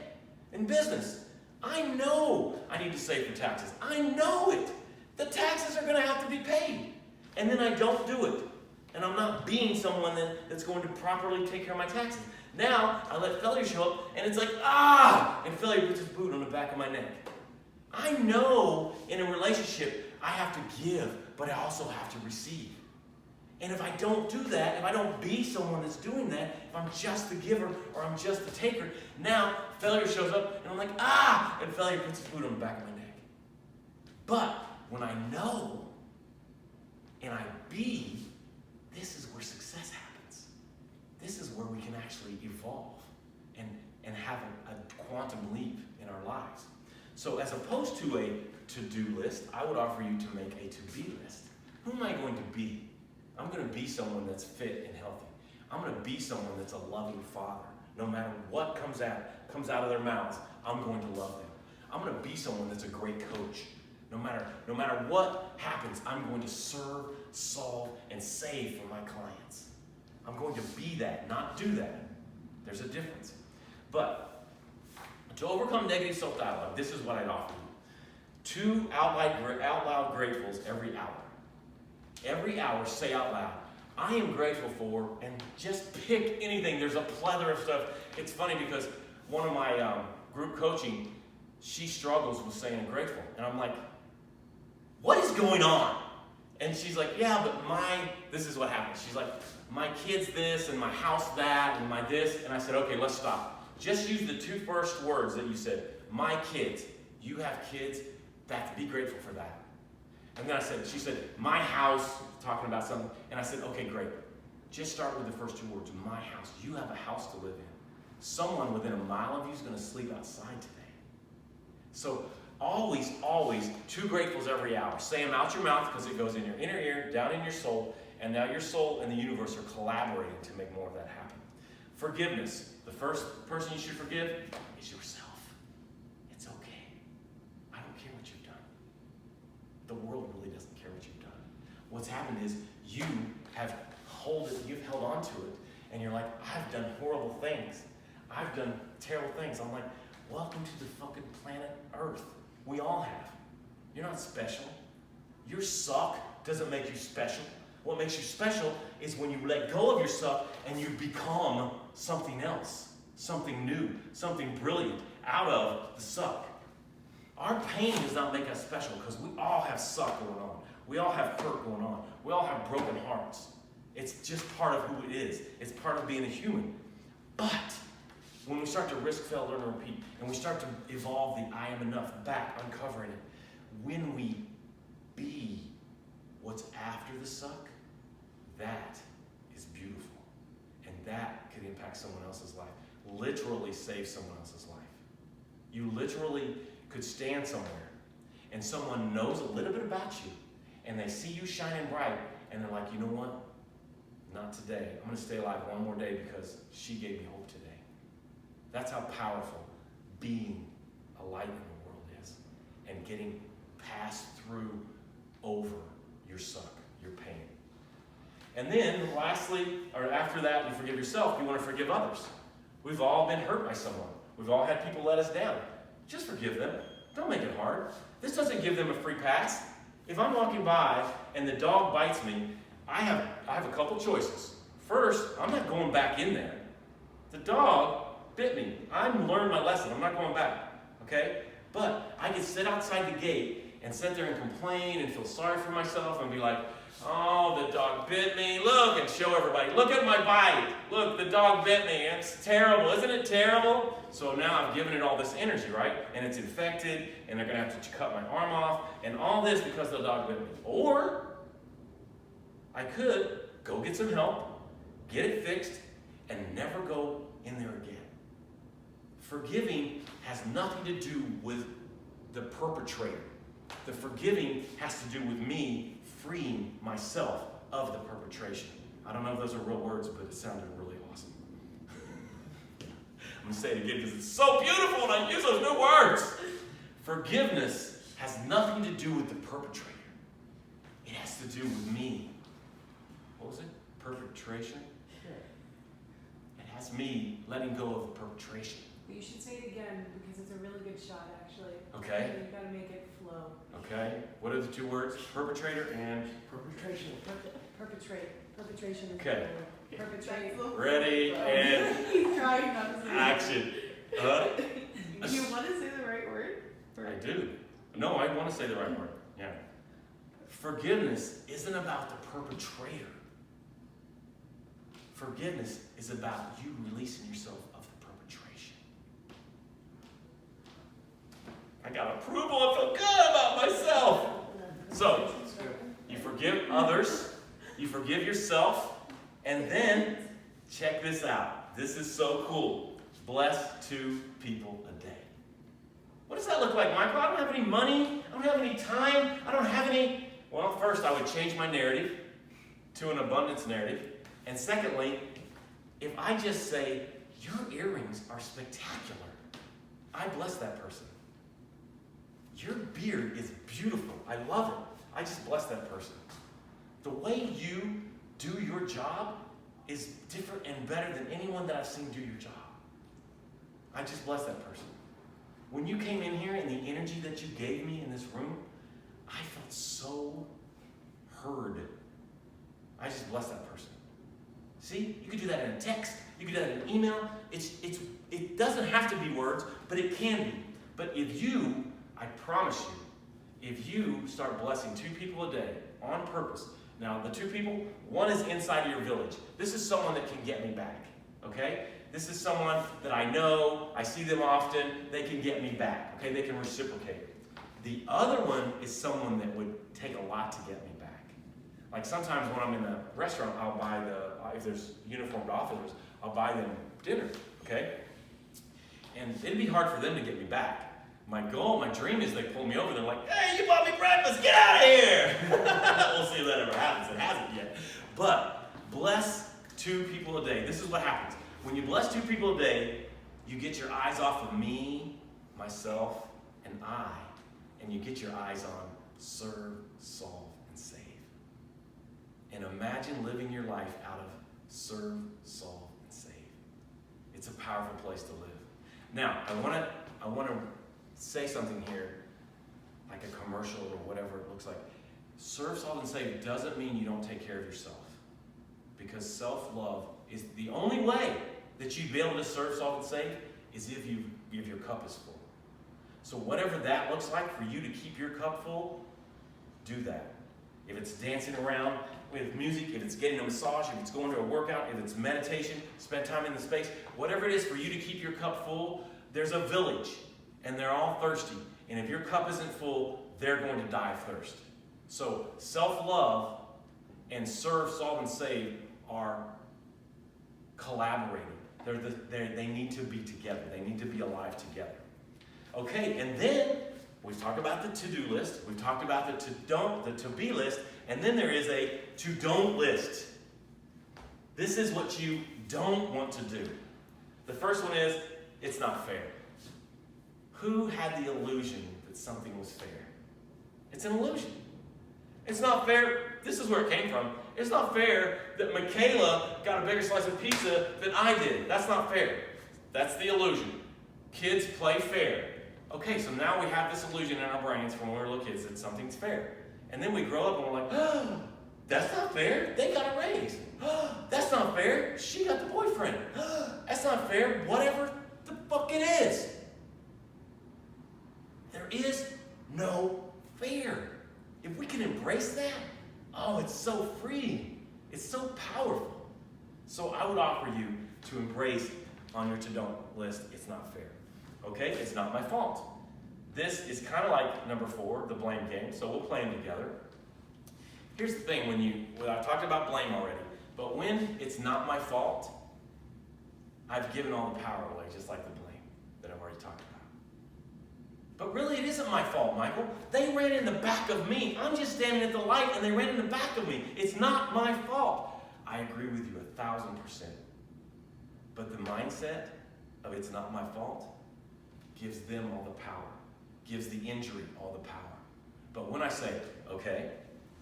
in business. I know I need to save for taxes. I know it. The taxes are going to have to be paid. And then I don't do it. And I'm not being someone that's going to properly take care of my taxes. Now, I let failure show up, and it's like, and failure puts its boot on the back of my neck. I know in a relationship, I have to give, but I also have to receive. And if I don't do that, if I don't be someone that's doing that, if I'm just the giver or I'm just the taker, now failure shows up, and I'm like, and failure puts its boot on the back of my neck. But when I know and I be, this is where success happens. This is where we can actually evolve and have a quantum leap in our lives. So as opposed to a to-do list, I would offer you to make a to-be list. Who am I going to be? I'm going to be someone that's fit and healthy. I'm going to be someone that's a loving father. No matter what comes out of their mouths, I'm going to love them. I'm going to be someone that's a great coach. No matter what happens, I'm going to serve, solve, and save for my clients. I'm going to be that, not do that. There's a difference. But to overcome negative self-dialogue, this is what I'd offer you. 2 out loud gratefuls every hour. Every hour, say out loud, I am grateful for, and just pick anything. There's a plethora of stuff. It's funny because one of my group coaching, she struggles with saying I'm grateful. And I'm like, what is going on? And she's like, yeah, but this is what happens. She's like, my kid's this, and my house that, and my this. And I said, okay, let's stop. Just use the 2 first words that you said. My kids. You have kids. Be grateful for that. And then she said, my house, talking about something. And I said, okay, great. Just start with the first 2 words. My house. You have a house to live in. Someone within a mile of you is going to sleep outside today. So always, 2 gratefuls every hour. Say them out your mouth because it goes in your inner ear, down in your soul, and now your soul and the universe are collaborating to make more of that happen. Forgiveness. The first person you should forgive is yourself. It's okay. I don't care what you've done. The world really doesn't care what you've done. What's happened is you've held on to it, and you're like, I've done horrible things. I've done terrible things. I'm like, welcome to the fucking planet Earth. We all have. You're not special. Your suck doesn't make you special. What makes you special is when you let go of your suck and you become something else, something new, something brilliant out of the suck. Our pain does not make us special because we all have suck going on. We all have hurt going on. We all have broken hearts. It's just part of who it is. It's part of being a human. But when we start to risk, fail, learn, and repeat, and we start to evolve the I am enough back, uncovering it, when we be what's after the suck, that is beautiful. And that could impact someone else's life. Literally save someone else's life. You literally could stand somewhere and someone knows a little bit about you and they see you shining bright and they're like, you know what? Not today. I'm going to stay alive one more day because she gave me hope today. That's how powerful being a light in the world is and getting passed through over your suck, your pain. And then lastly, or after that, you forgive yourself, you want to forgive others. We've all been hurt by someone. We've all had people let us down. Just forgive them. Don't make it hard. This doesn't give them a free pass. If I'm walking by and the dog bites me, I have a couple choices. First, I'm not going back in there. The dog bit me. I've learned my lesson. I'm not going back. Okay? But I can sit outside the gate and sit there and complain and feel sorry for myself and be like, oh, the dog bit me. Look, and show everybody. Look at my bite. Look, the dog bit me. It's terrible. Isn't it terrible? So now I've given it all this energy, right? And it's infected, and they're going to have to cut my arm off, and all this because the dog bit me. Or I could go get some help, get it fixed, and never go in there again. Forgiving has nothing to do with the perpetrator. The forgiving has to do with me freeing myself of the perpetration. I don't know if those are real words, but it sounded really awesome. I'm going to say it again because it's so beautiful and I use those new words. Forgiveness has nothing to do with the perpetrator. It has to do with me. What was it? Perpetration? It has me letting go of the perpetration. But you should say it again because it's a really good shot, actually. Okay. You've got to make it flow. Okay. What are the two words? Perpetrator and Perpetration. Perpetration is Okay. the word. Perpetrate. ready and He's trying not to say action. You want to say the right word? I do. No, I want to say the right word. Yeah. Forgiveness isn't about the perpetrator. Forgiveness is about you releasing yourself of the perpetration. I got approval. I feel good about myself. So, you forgive others, you forgive yourself, and then, check this out. This is so cool. Bless 2 people a day. What does that look like, Michael? I don't have any money. I don't have any time. I don't have any... Well, first, I would change my narrative to an abundance narrative. And secondly, if I just say, your earrings are spectacular, I bless that person. Your beard is beautiful. I love it. I just bless that person. The way you do your job is different and better than anyone that I've seen do your job. I just bless that person. When you came in here and the energy that you gave me in this room, I felt so heard. I just bless that person. See, you could do that in a text, you could do that in an email. It doesn't have to be words, but it can be. But if you, I promise you, if you start blessing 2 people a day on purpose, now the 2 people, one is inside of your village. This is someone that can get me back, okay? This is someone that I know, I see them often, they can get me back, okay? They can reciprocate. The other one is someone that would take a lot to get me back. Like sometimes when I'm in a restaurant, I'll buy if there's uniformed officers, I'll buy them dinner, okay? And it'd be hard for them to get me back. My goal, my dream is they pull me over, they're like, hey, you bought me breakfast, get out of here! We'll see if that ever happens, it hasn't yet. bless 2 people a day, this is what happens. When you bless 2 people a day, you get your eyes off of me, myself, and I, and you get your eyes on serve, solve, and save. And imagine living your life out of serve, solve, and save. It's a powerful place to live. Now, I want to say something here, like a commercial or whatever it looks like. Serve, solve, and save doesn't mean you don't take care of yourself. Because self-love is the only way that you'd be able to serve, solve, and save is if your cup is full. So whatever that looks like for you to keep your cup full, do that. If it's dancing around with music, if it's getting a massage, if it's going to a workout, if it's meditation, spend time in the space, whatever it is for you to keep your cup full, there's a village, and they're all thirsty. And if your cup isn't full, they're going to die of thirst. So self-love and serve, solve, and save are collaborating. They need to be together. They need to be alive together. Okay, and then we've talked about the to-do list. We've talked about the to-be list. And then there is a to-don't list. This is what you don't want to do. The first one is, it's not fair. Who had the illusion that something was fair? It's an illusion. It's not fair. This is where it came from. It's not fair that Michaela got a bigger slice of pizza than I did. That's not fair. That's the illusion. Kids play fair. Okay, so now we have this illusion in our brains from when we were little kids that something's fair. And then we grow up and we're like, oh, that's not fair. They got a raise. Oh, that's not fair. She got the boyfriend. Oh, that's not fair. Whatever the fuck it is. There is no fair. If we can embrace that, oh, it's so free. It's so powerful. So I would offer you to embrace on your to-don't list, it's not fair. Okay, it's not my fault. This is kind of like number 4, the blame game, so we'll play them together. Here's the thing, I've talked about blame already, but when it's not my fault, I've given all the power away, just like the blame that I've already talked about. But really, it isn't my fault, Michael. They ran in the back of me. I'm just standing at the light, and they ran in the back of me. It's not my fault. I agree with you 1,000%. But the mindset of it's not my fault gives them all the power, gives the injury all the power. But when I say, okay,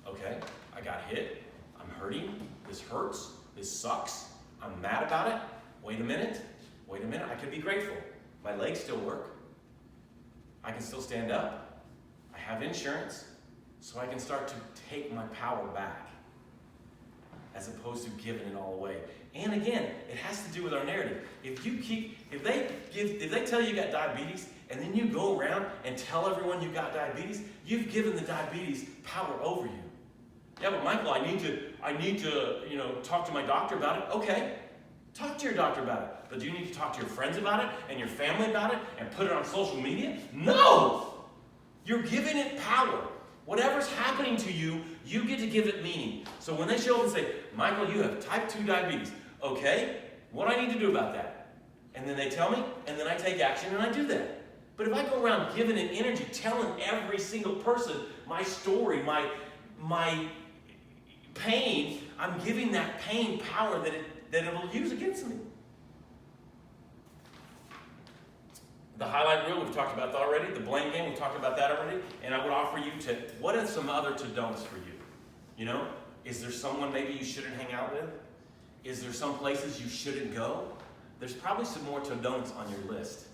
I got hit, I'm hurting, this hurts, this sucks, I'm mad about it, wait a minute, I could be grateful. My legs still work. I can still stand up. I have insurance, so I can start to take my power back as opposed to giving it all away. And again, it has to do with our narrative. If they tell you got diabetes, and then you go around and tell everyone you got diabetes, you've given the diabetes power over you. Yeah, but Michael, I need to talk to my doctor about it. Okay, talk to your doctor about it. But do you need to talk to your friends about it and your family about it and put it on social media? No! You're giving it power. Whatever's happening to you, you get to give it meaning. So when they show up and say, Michael, you have type 2 diabetes. Okay, what do I need to do about that? And then they tell me, and then I take action and I do that. But if I go around giving it energy, telling every single person my story, my pain, I'm giving that pain power that it will use against me. The highlight reel, we've talked about that already. The blame game, we've talked about that already. And I would offer you what are some other to-don'ts for you? Is there someone maybe you shouldn't hang out with? Is there some places you shouldn't go? There's probably some more to-don'ts on your list.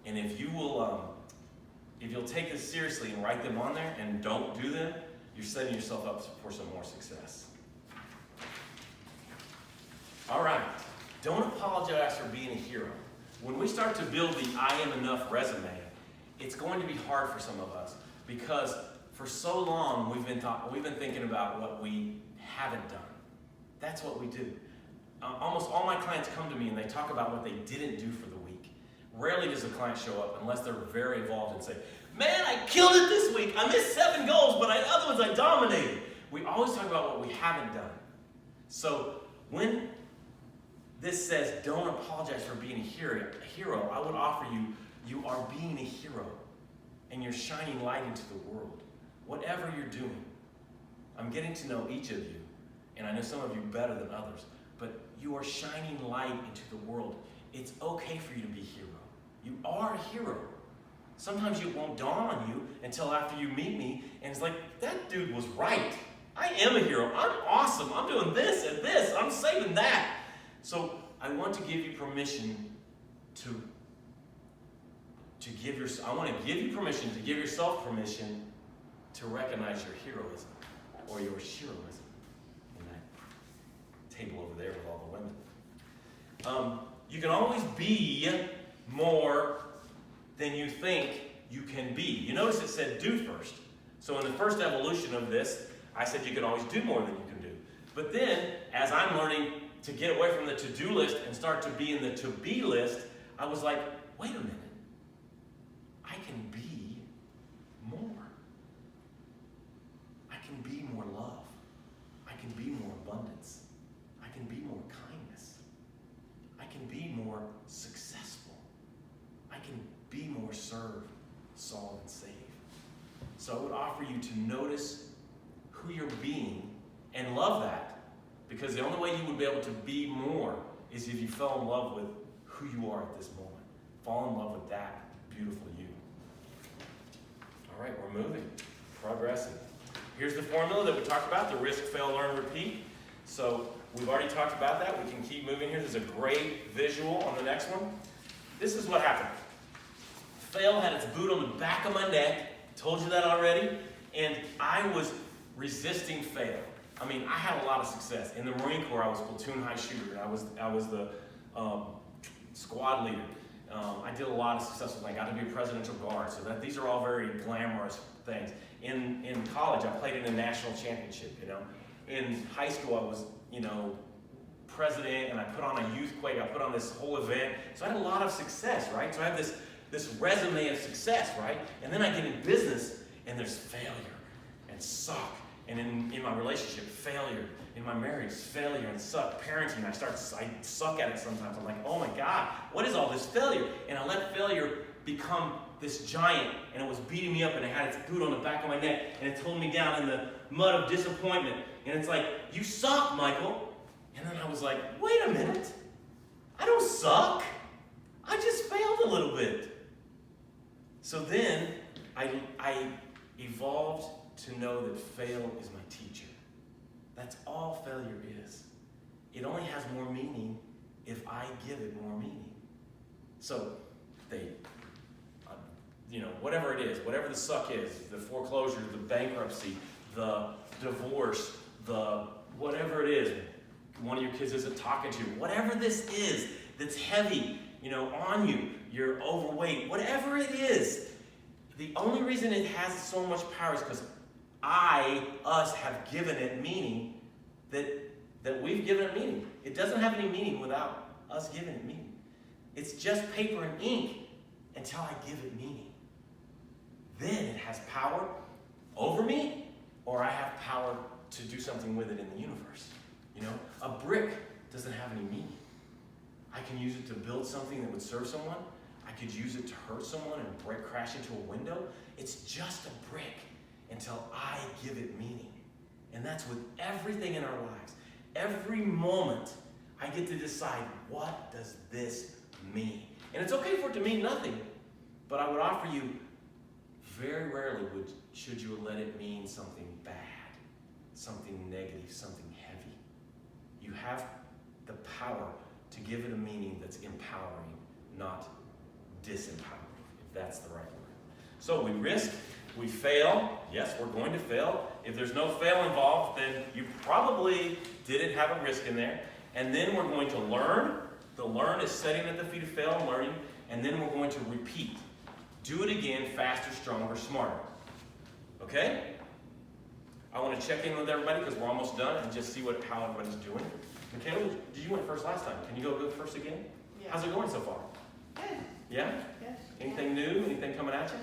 And if you'll take this seriously and write them on there and don't do them, you're setting yourself up for some more success. All right, don't apologize for being a hero. When we start to build the I am enough resume, it's going to be hard for some of us because for so long we've been thinking about what we haven't done. That's what we do. Almost all my clients come to me and they talk about what they didn't do for the week. Rarely does a client show up unless they're very involved and say, man, I killed it this week. I missed 7 goals, but other ones I dominated. We always talk about what we haven't done. So when this says, don't apologize for being a hero, I would offer you are being a hero. And you're shining light into the world. Whatever you're doing. I'm getting to know each of you. And I know some of you better than others. but you are shining light into the world. It's okay for you to be a hero. You are a hero. Sometimes it won't dawn on you until after you meet me, and it's like, that dude was right. I am a hero. I'm awesome. I'm doing this and this. I'm saving that. So I want to give you permission to give yourself, I want to give you permission to give yourself permission to recognize your heroism or your heroism in that table over there with all the women. You can always be more than you think you can be. You notice it said do first. So in the first evolution of this, I said you can always do more than you can do. But then, as I'm learning to get away from the to-do list and start to be in the to-be list, I was like, wait a minute. I can be more. I can be more love. I can be more abundance. I can be more kindness. I can be more successful. I can be more serve, solve, and save. So I would offer you to notice who you're being and love that. Because the only way you would be able to be more is if you fell in love with who you are at this moment. Fall in love with that beautiful you. All right, we're moving, progressing. Here's the formula that we talked about, the risk, fail, learn, repeat. So we've already talked about that. We can keep moving here. There's a great visual on the next one. This is what happened. Fail had its boot on the back of my neck. Told you that already. And I was resisting fail. I mean, I had a lot of success. In the Marine Corps, I was platoon high shooter. I was the squad leader. I did a lot of successful things. I got to be a presidential guard. So these are all very glamorous things. In college, I played in a national championship, you know. In high school, I was, you know, president, and I put on a youth quake. I put on this whole event. So I had a lot of success, right? So I have this resume of success, right? And then I get in business, and there's failure and suck. And in my relationship, failure. In my marriage, failure and suck. Parenting, I suck at it sometimes. I'm like, oh my God, what is all this failure? And I let failure become this giant, and it was beating me up, and it had its boot on the back of my neck, and it pulled me down in the mud of disappointment. And it's like, you suck, Michael. And then I was like, wait a minute. I don't suck. I just failed a little bit. So then I evolved to know that fail is my teacher. That's all failure is. It only has more meaning if I give it more meaning. So whatever it is, whatever the suck is, the foreclosure, the bankruptcy, the divorce, the whatever it is, one of your kids isn't talking to you, whatever this is that's heavy, on you, you're overweight, whatever it is, the only reason it has so much power is because us have given it meaning that we've given it meaning. It doesn't have any meaning without us giving it meaning. It's just paper and ink until I give it meaning. Then it has power over me, or I have power to do something with it in the universe. A brick doesn't have any meaning. I can use it to build something that would serve someone. I could use it to hurt someone and crash into a window. It's just a brick until I give it meaning. And that's with everything in our lives. Every moment, I get to decide, what does this mean? And it's okay for it to mean nothing, but I would offer you, very rarely should you let it mean something bad, something negative, something heavy. You have the power to give it a meaning that's empowering, not disempowering, if that's the right word. So we risk, we fail. Yes, we're going to fail. If there's no fail involved, then you probably didn't have a risk in there. And then we're going to learn. The learn is setting at the feet of fail and learning. And then we're going to repeat. Do it again, faster, stronger, smarter. Okay? I want to check in with everybody because we're almost done and just see how everybody's doing. Michaela, you went first last time. Can you go first again? Yeah. How's it going so far? Good. Yeah? Yes. Anything new? Anything coming at you?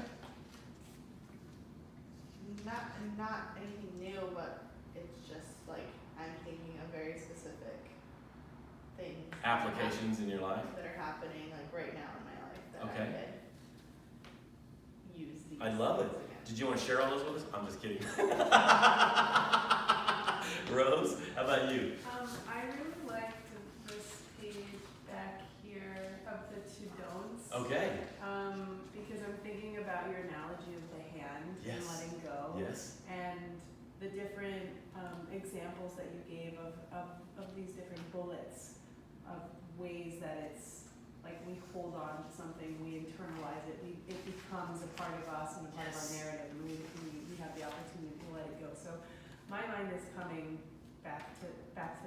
Not anything new, but it's just like I'm thinking of very specific things. Applications in your life? That are happening like right now in my life that Okay. I could use these. I love it. things again. Did you want to share all those with us? I'm just kidding. Rose, how about you? I really liked Okay. Because I'm thinking about your analogy of the hand and Yes. letting go. Yes. And the different examples that you gave of these different bullets of ways that it's like we hold on to something, we internalize it, it becomes a part of us and a part of our Yes. narrative, and we have the opportunity to let it go. So my mind is coming back to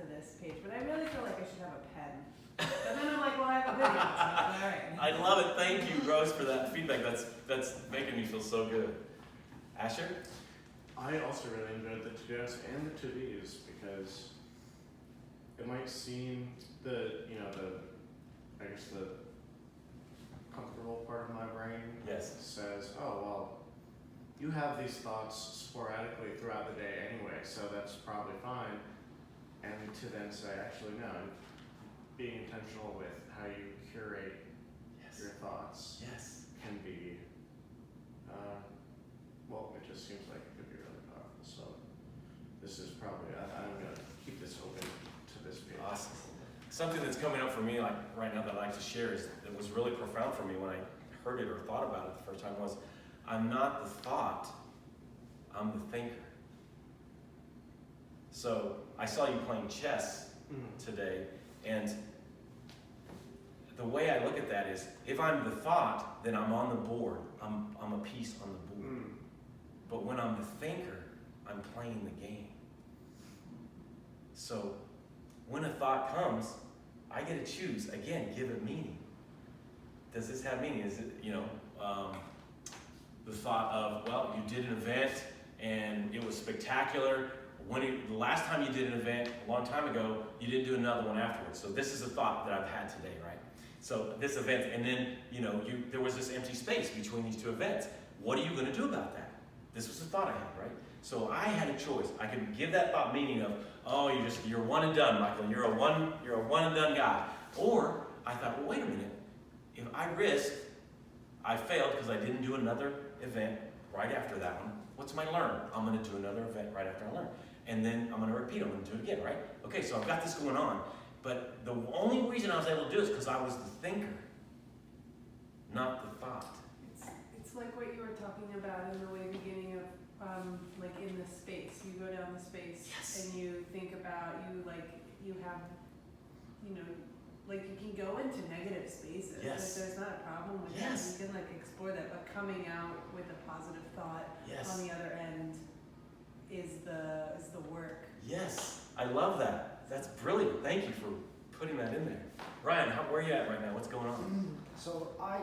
this page, but I really feel like I should have a pen. But then I'm like, well, I have a video. So I'm like, all right. I love it. Thank you, Rose, for that feedback. That's making me feel so good. Asher? I also really enjoyed the to-dos and the to-bes because it might seem the comfortable part of my brain Yes. says, oh, well, you have these thoughts sporadically throughout the day anyway, so that's probably fine. And to then say, actually, no, being intentional with how you curate Yes. your thoughts Yes. can be, well, it just seems like it could be really powerful. So this is probably, I'm going to keep this open to this page. Awesome. Something that's coming up for me like right now that I'd like to share is that was really profound for me when I heard it or thought about it the first time was, I'm not the thought, I'm the thinker. So I saw you playing chess today, and the way I look at that is, if I'm the thought, then I'm on the board. I'm a piece on the board. But when I'm the thinker, I'm playing the game. So when a thought comes, I get to choose. Again, give it meaning. Does this have meaning? Is it, the thought of, well, you did an event and it was spectacular. The last time you did an event, a long time ago, you didn't do another one afterwards. So this is a thought that I've had today, right? So this event, and then, there was this empty space between these two events. What are you going to do about that? This was a thought I had, right? So I had a choice. I could give that thought meaning of, oh, you're one and done, Michael. You're a one and done guy. Or I thought, well, wait a minute. If I risk, I failed because I didn't do another event right after that one. What's my learn? I'm going to do another event right after I learn. And then I'm going to repeat. I'm going to do it again, right? Okay, so I've got this going on. But the only reason I was able to do it is because I was the thinker, not the thought. It's like what you were talking about in the way beginning of, like in the space. You go down the space and you think about, you have, like you can go into negative spaces. Yes. Like there's not a problem with Yes. that. You can explore that, but coming out with a positive thought Yes. on the other end is the work. Yes, I love that. That's brilliant. Thank you for putting that in there. Ryan, where are you at right now? What's going on? So I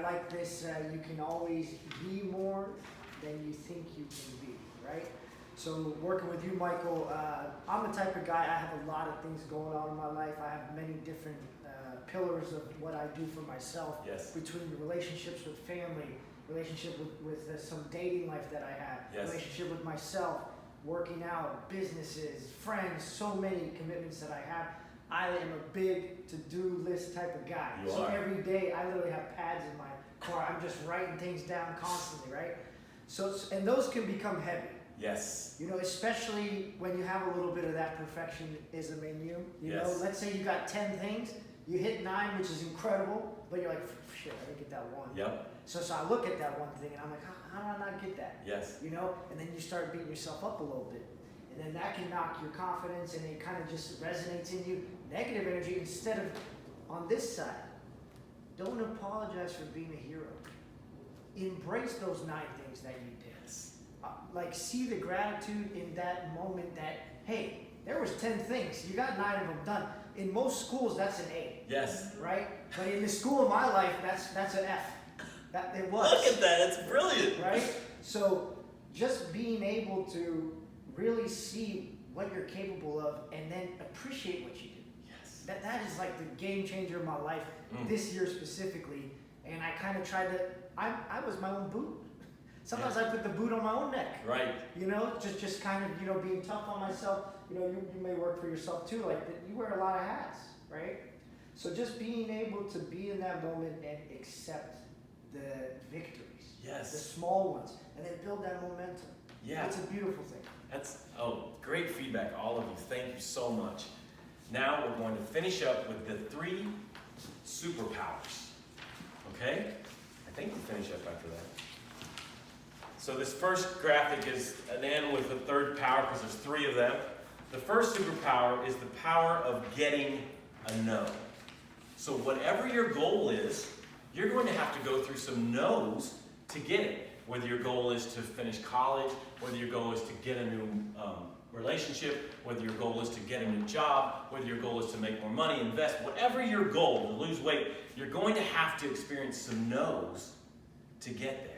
like this, you can always be more than you think you can be, right? So working with you, Michael, I'm the type of guy, I have a lot of things going on in my life. I have many different pillars of what I do for myself. Yes. Between relationships with family, relationship with some dating life that I have, Yes. relationship with myself, working out, businesses, friends, so many commitments that I have. I am a big to-do list type of guy. You So are. every day I literally have pads in my car. I'm just writing things down constantly, right? So, and those can become heavy. Yes. Especially when you have a little bit of that perfectionism in you. Yes. Let's say you got 10 things, you hit 9, which is incredible, but you're like, shit, I didn't get that one. Yep. So I look at that one thing and I'm like, how did I not get that? Yes. And then you start beating yourself up a little bit. And then that can knock your confidence and it kind of just resonates in you. Negative energy, instead of on this side, don't apologize for being a hero. Embrace those 9 things that you did. Yes. See the gratitude in that moment that, hey, there was 10 things. You got 9 of them done. In most schools, that's an A, Yes. right? But in the school of my life, that's an F. That it was. Look at that. It's brilliant. Right? So just being able to really see what you're capable of and then appreciate what you do. Yes. That is like the game changer of my life this year specifically. And I kind of tried to, I was my own boot. Sometimes I put the boot on my own neck. Right. Just kind of, being tough on myself. You may work for yourself too. Like you wear a lot of hats, right? So just being able to be in that moment and accept the victories, the Yes. small ones, and then build that momentum. Yeah. It's a beautiful thing. Great feedback, all of you. Thank you so much. Now we're going to finish up with the 3 superpowers. Okay? I think we'll finish up after that. So this first graphic is an N with a third power because there's 3 of them. The first superpower is the power of getting a no. So whatever your goal is, you're going to have to go through some no's to get it. Whether your goal is to finish college, whether your goal is to get a new relationship, whether your goal is to get a new job, whether your goal is to make more money, invest, whatever your goal, to lose weight, you're going to have to experience some no's to get there.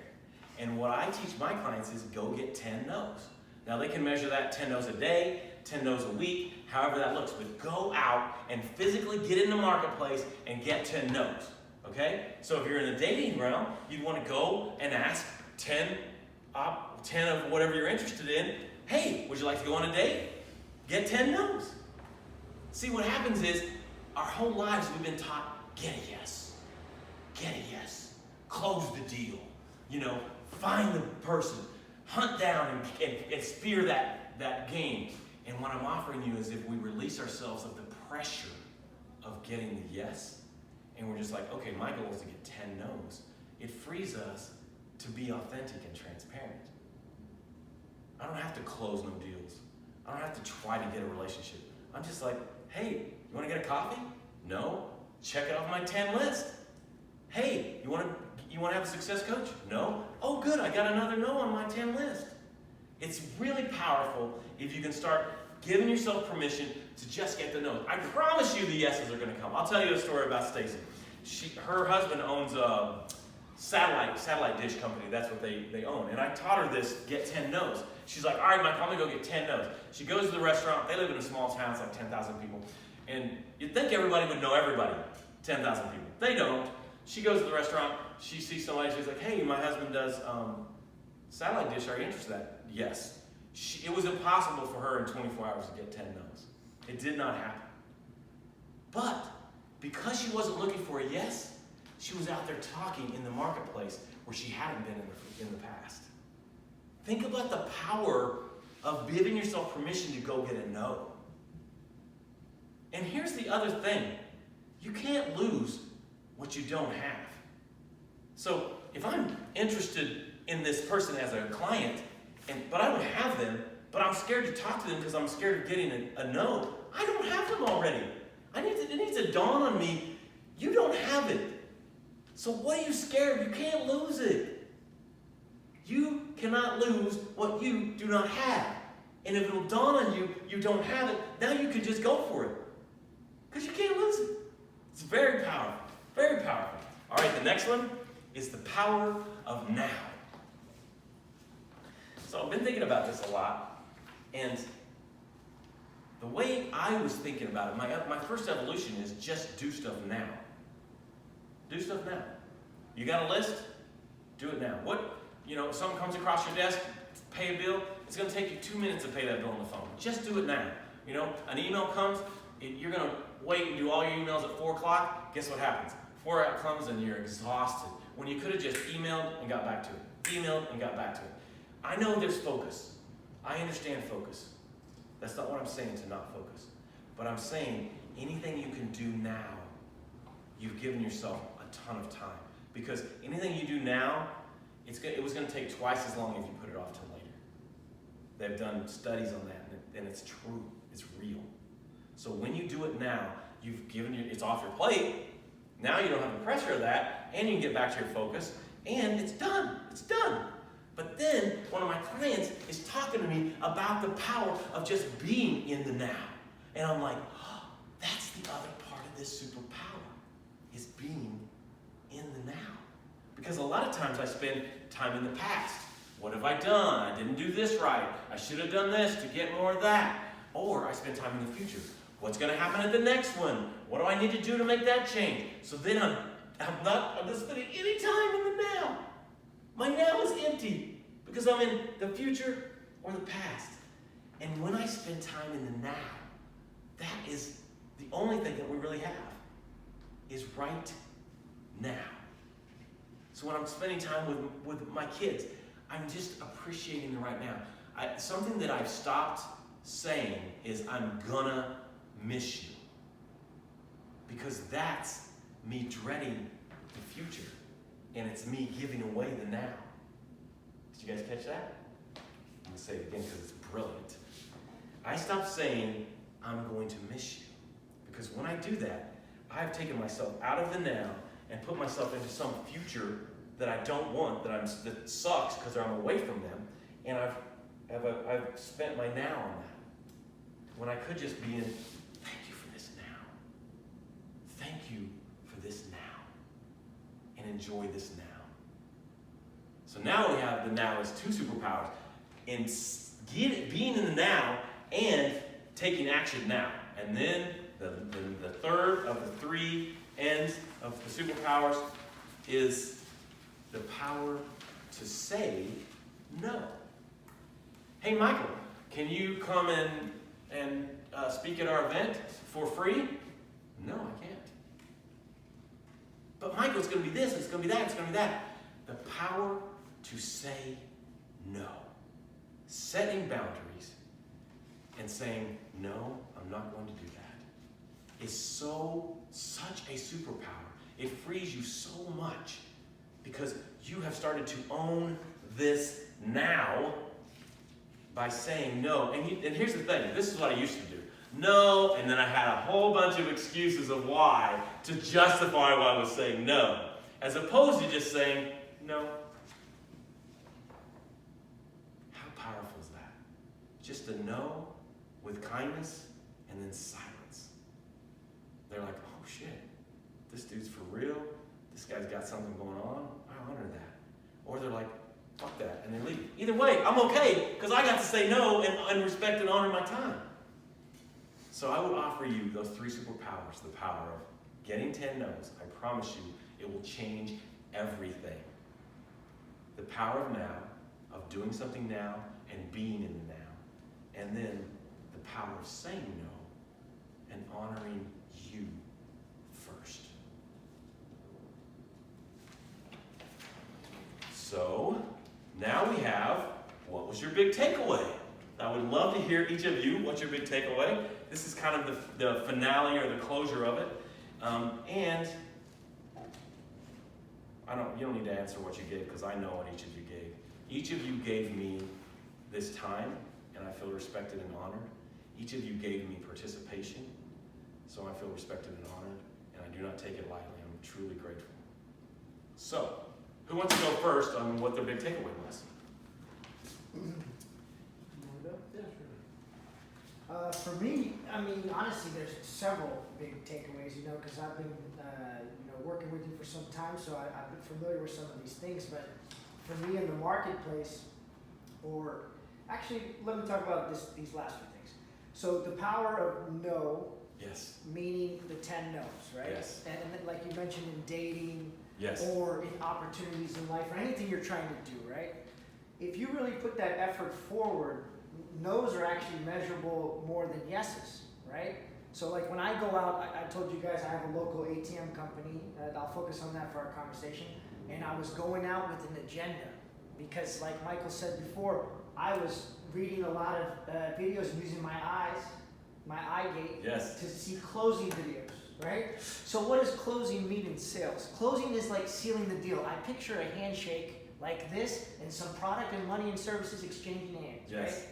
And what I teach my clients is go get 10 no's. Now they can measure that 10 no's a day, 10 no's a week, however that looks, but go out and physically get in the marketplace and get 10 no's, okay? So if you're in the dating realm, you'd want to go and ask 10 of whatever you're interested in, hey, would you like to go on a date? Get 10 no's. See, what happens is, our whole lives we've been taught, get a yes, close the deal, find the person, hunt down and spear that game. And what I'm offering you is if we release ourselves of the pressure of getting the yes, and we're just like, okay, my goal is to get 10 no's, it frees us to be authentic and transparent. I don't have to close no deals. I don't have to try to get a relationship. I'm just like, hey, you want to get a coffee? No. Check it off my 10 list. Hey, you want to have a success coach? No. Oh, good, I got another no on my 10 list. It's really powerful if you can start giving yourself permission to just get the no's. I promise you the yeses are going to come. I'll tell you a story about Stacy. Her husband owns a satellite dish company. That's what they own. And I taught her this, get 10 no's. She's like, all right, Mike, I'm going to go get 10 no's. She goes to the restaurant. They live in a small town. It's like 10,000 people. And you'd think everybody would know everybody, 10,000 people. They don't. She goes to the restaurant. She sees somebody. She's like, hey, my husband does satellite dish. Are you interested in that? Yes. It was impossible for her in 24 hours to get 10 no's. It did not happen. But because she wasn't looking for a yes, she was out there talking in the marketplace where she hadn't been in the past. Think about the power of giving yourself permission to go get a no. And here's the other thing. You can't lose what you don't have. So if I'm interested in this person as a client, but I don't have them, but I'm scared to talk to them because I'm scared of getting a no, I don't have them already. It needs to dawn on me, you don't have it. So what are you scared of? You can't lose it. You cannot lose what you do not have. And if it'll dawn on you, you don't have it, now you can just go for it. Because you can't lose it. It's very powerful. Very powerful. All right, the next one is the power of now. So I've been thinking about this a lot, and the way I was thinking about it, my first evolution is just do stuff now. Do stuff now. You got a list? Do it now. Something comes across your desk, pay a bill, it's going to take you 2 minutes to pay that bill on the phone. Just do it now. An email comes, you're going to wait and do all your emails at 4 o'clock. Guess what happens? 4 o'clock comes and you're exhausted when you could have just emailed and got back to it. Emailed and got back to it. I know there's focus. I understand focus. That's not what I'm saying to not focus. But I'm saying anything you can do now, you've given yourself a ton of time. Because anything you do now, it was going to take twice as long if you put it off till later. They've done studies on that, and it's true. It's real. So when you do it now, it's off your plate. Now you don't have the pressure of that, and you can get back to your focus, and it's done. It's done. But then one of my clients is talking to me about the power of just being in the now. And I'm like, oh, that's the other part of this superpower, is being in the now. Because a lot of times I spend time in the past. What have I done? I didn't do this right. I should have done this to get more of that. Or I spend time in the future. What's going to happen at the next one? What do I need to do to make that change? So then I'm not spending any time in the now. My now is empty because I'm in the future or the past. And when I spend time in the now, that is the only thing that we really have, is right now. So when I'm spending time with my kids, I'm just appreciating the right now. Something that I've stopped saying is, I'm gonna miss you. Because that's me dreading the future. and it's me giving away the now. Did you guys catch that? I'm going to say it again because it's brilliant. I stopped saying, I'm going to miss you. Because when I do that, I've taken myself out of the now and put myself into some future that I don't want, that sucks because I'm away from them, and I've spent my now on that. When I could just be in, thank you for this now. Thank you for this now. And enjoy this now. So now we have the now as two superpowers. In being in the now and taking action now. And then the third of the three ends of the superpowers is the power to say no. Hey, Michael, can you come and speak at our event for free? No, I can't. But Michael, it's going to be this, it's going to be that, it's going to be that. The power to say no. Setting boundaries and saying, no, I'm not going to do that, is such a superpower. It frees you so much because you have started to own this now by saying no. And here's the thing, this is what I used to do. No, and then I had a whole bunch of excuses of why to justify why I was saying no, as opposed to just saying no. How powerful is that? Just a no with kindness and then silence. They're like, oh shit, this dude's for real. This guy's got something going on. I honor that. Or they're like, fuck that, and they leave. Either way, I'm okay, because I got to say no and respect and honor my time. So I would offer you those three superpowers. The power of getting 10 no's. I promise you, it will change everything. The power of now, of doing something now and being in the now. And then the power of saying no and honoring you first. So, now we have, what was your big takeaway? I would love to hear each of you, what's your big takeaway? This is kind of the finale or the closure of it. And you don't need to answer what you gave because I know what each of you gave. Each of you gave me this time, and I feel respected and honored. Each of you gave me participation, so I feel respected and honored, and I do not take it lightly. I'm truly grateful. So, who wants to go first on what their big takeaway was? For me, I mean, honestly, there's several big takeaways, because I've been, working with you for some time, so I've been familiar with some of these things. But for me in the marketplace, or actually, let me talk about these last few things. So the power of no, Yes. meaning the 10 no's, right? Yes. And then, like you mentioned, in dating, Yes. or in opportunities in life, or anything you're trying to do, right? If you really put that effort forward, no's are actually measurable more than yeses, right? So like when I go out, I told you guys I have a local ATM company, I'll focus on that for our conversation, and I was going out with an agenda, because like Michael said before, I was reading a lot of videos and using my eyes, my eye gate, Yes. to see closing videos, right? So what does closing mean in sales? Closing is like sealing the deal. I picture a handshake like this and some product and money and services exchanging hands, Yes. right?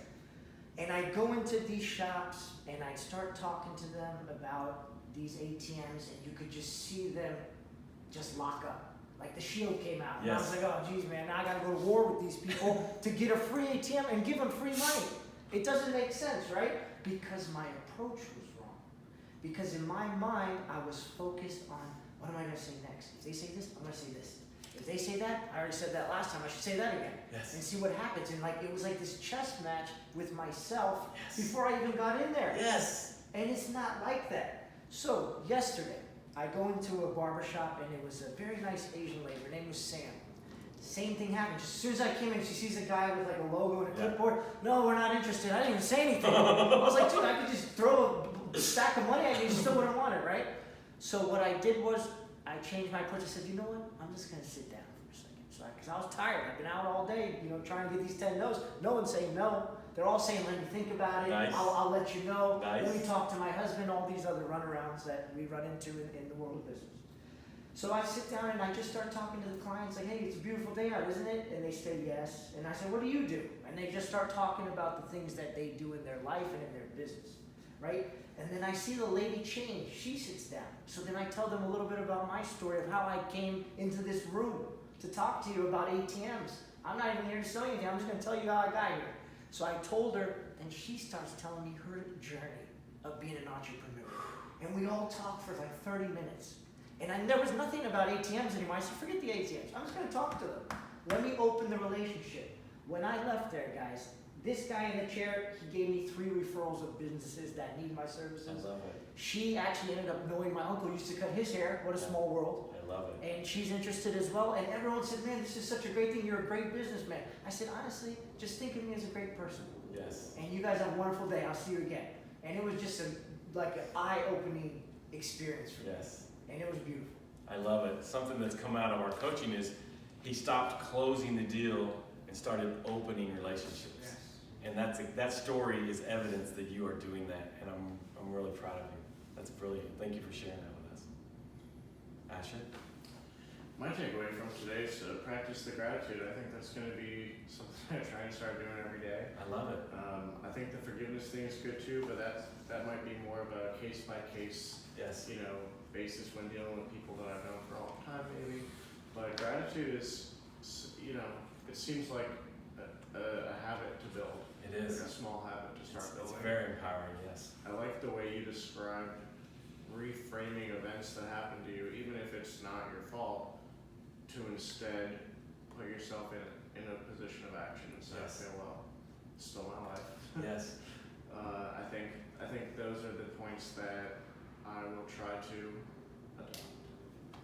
And I go into these shops and I start talking to them about these ATMs, and you could just see them just lock up. Like the Shield came out, and I was Yes. like, oh geez man, now I gotta go to war with these people to get a free ATM and give them free money. It doesn't make sense, right? Because my approach was wrong. Because in my mind, I was focused on, what am I gonna say next? If they say this, I'm gonna say this. If they say that, I already said that last time, I should say that again. Yes. And see what happens. And like, it was like this chess match with myself Yes. before I even got in there. Yes. And it's not like that. So, yesterday, I go into a barber shop, and it was a very nice Asian lady. Her name was Sam. Same thing happened. Just as soon as I came in, she sees a guy with like a logo and a Yeah. clipboard. No, we're not interested. I didn't even say anything. I was like, dude, I could just throw a stack of money at you and you still wouldn't want it, right? So what I did was, I changed my approach. I said, you know what? I'm just going to sit down for a second. So, because I was tired. I've been out all day, trying to get these 10 no's. No one's saying no. They're all saying, let me think about it. Nice. I'll let you know. Nice. Let me talk to my husband. All these other runarounds that we run into in the world of business. So I sit down and I just start talking to the clients like, hey, it's a beautiful day out, isn't it? And they say yes. And I say, what do you do? And they just start talking about the things that they do in their life and in their business, right? And then I see the lady change. She sits down. So then I tell them a little bit about my story of how I came into this room to talk to you about ATMs. I'm not even here to sell you anything. I'm just going to tell you how I got here. So I told her, and she starts telling me her journey of being an entrepreneur. And we all talked for like 30 minutes. And there was nothing about ATMs anymore. I said, forget the ATMs. I'm just going to talk to them. Let me open the relationship. When I left there, guys, this guy in the chair, he gave me 3 referrals of businesses that need my services. I love it. She actually ended up knowing my uncle used to cut his hair. What a small world. I love it. And she's interested as well. And everyone said, man, this is such a great thing. You're a great businessman. I said, honestly, just think of me as a great person. Yes. And you guys have a wonderful day. I'll see you again. And it was just like an eye-opening experience for me. Yes. And it was beautiful. I love it. Something that's come out of our coaching is he stopped closing the deal and started opening relationships. And that story is evidence that you are doing that, and I'm really proud of you. That's brilliant. Thank you for sharing that with us. Asher? My takeaway from today is to practice the gratitude. I think that's going to be something I try and start doing every day. I love it. I think the forgiveness thing is good too, but that might be more of a case by case, Yes. basis when dealing with people that I've known for a long time, maybe. But gratitude is, it seems like a habit to build. It is. Like a small habit to start It's building. very empowering, yes. I like the way you described reframing events that happen to you, even if it's not your fault, to instead put yourself in a position of action and say, Yes. okay, well, it's still my life. Yes. I think those are the points that I will try to adopt.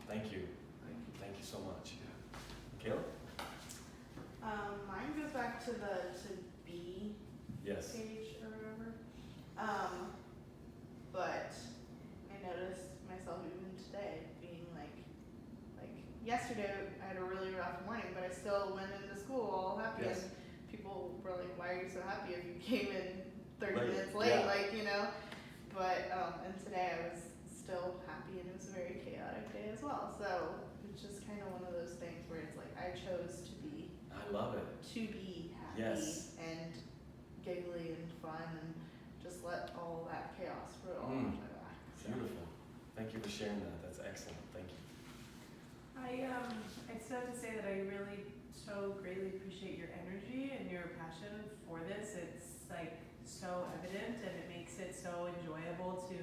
Thank you. Thank you. Thank you so much. Caleb? Mine goes back to B Yes. page or whatever. But I noticed myself even today being like yesterday I had a really rough morning, but I still went into school all happy. Yes. And people were like, "Why are you so happy if you came in 30 Late, minutes late?" yeah. But and today I was still happy, and it was a very chaotic day as well. So it's just kind of one of those things where it's like I chose to be I love it. happy Yes. and giggly and fun, and just let all that chaos roll off my back. So. Beautiful. Thank you for sharing that. That's excellent. Thank you. I still have to say that I really so greatly appreciate your energy and your passion for this. It's like so evident, and it makes it so enjoyable to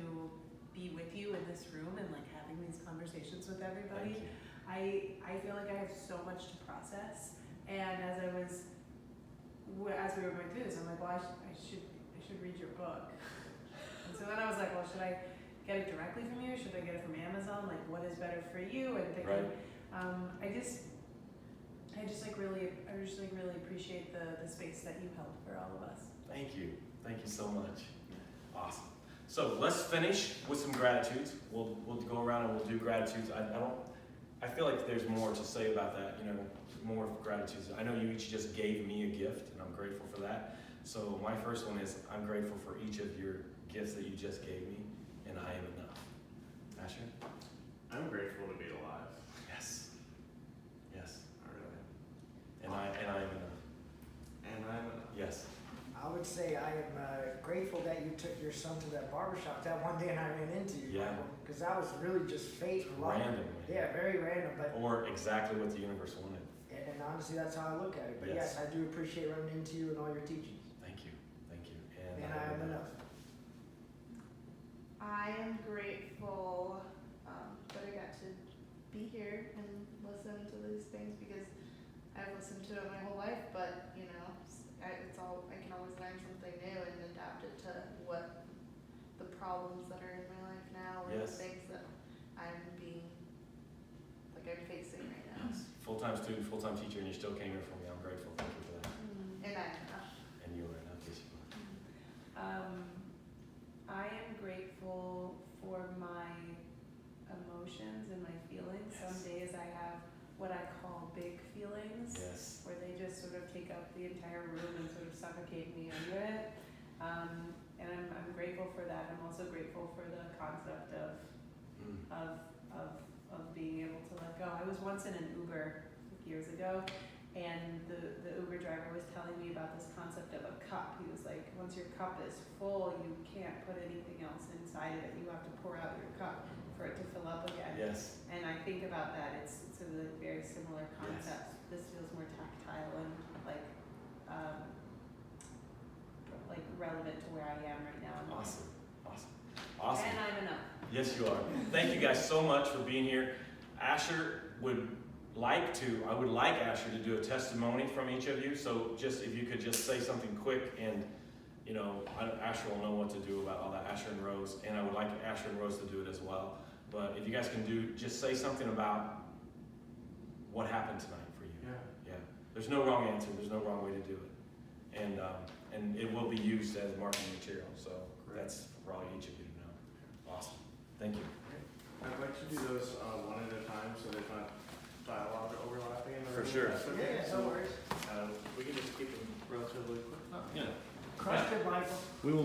be with you in this room and like having these conversations with everybody. Thank you. I feel like I have so much to process, and as we were going through this, I'm like, well, I should read your book. And so then I was like, well, should I get it directly from you? Should I get it from Amazon? Like, what is better for you? And thinking, Right. I just really appreciate the space that you held for all of us. Thank you. Thank you so much. Awesome. So let's finish with some gratitudes. We'll go around and we'll do gratitudes. I feel like there's more to say about that, more gratitudes. I know you each just gave me a gift, and I'm grateful for that. So my first one is I'm grateful for each of your gifts that you just gave me, and I am enough. Asher? I'm grateful to be alive. Yes. Yes. I really am. And I am enough. And I'm enough. Yes. I would say I am grateful that you took your son to that barbershop that one day and I ran into you. Yeah. Because that was really just fate. Randomly. Yeah, very random. But Or exactly what the universe wanted. and honestly, that's how I look at it. But Yes. yes, I do appreciate running into you and all your teachings. Thank you. Thank you. And I am enough. I am grateful that I got to be here and listen to these things because I've listened to it my whole life, but I can always learn something new and adapt it to what the problems that are in my life now or Yes. the things that I'm facing right now. Yes. Full-time student, full-time teacher, and you still came here for me. I'm grateful. Thank you for that. And I'm enough. And you are enough. Yes, you are. I am grateful for my emotions and my feelings. Yes. Some days I have what I call big feelings, Yes. where they just sort of take up the entire room and sort of suffocate me under it. And I'm grateful for that. I'm also grateful for the concept of Mm. being able to let go. I was once in an Uber years ago, and the Uber driver was telling me about this concept of a cup. He was like, once your cup is full, you can't put anything else inside of it. You have to pour out your cup for it to fill up again. Yes. And I think about that. It's a very similar concept. This feels more tactile and like relevant to where I am right now. in life. Awesome. Awesome. Awesome. And I'm enough. Yes, you are. Thank you guys so much for being here. Asher I would like Asher to do a testimony from each of you. So just if you could just say something quick, and Asher will know what to do about all that. Asher and Rose, and I would like Asher and Rose to do it as well. But if you guys can just say something about what happened tonight for you. Yeah. Yeah. There's no wrong answer. There's no wrong way to do it, and it will be used as marketing material. So that's for all each of you to know. Awesome. Thank you. I'd like to do those one at a time so there's not dialogue overlapping in the For room. sure. That's okay. Yeah, So, no worries. we can just keep them relatively quick. Yeah. Crushed it, Michael. We will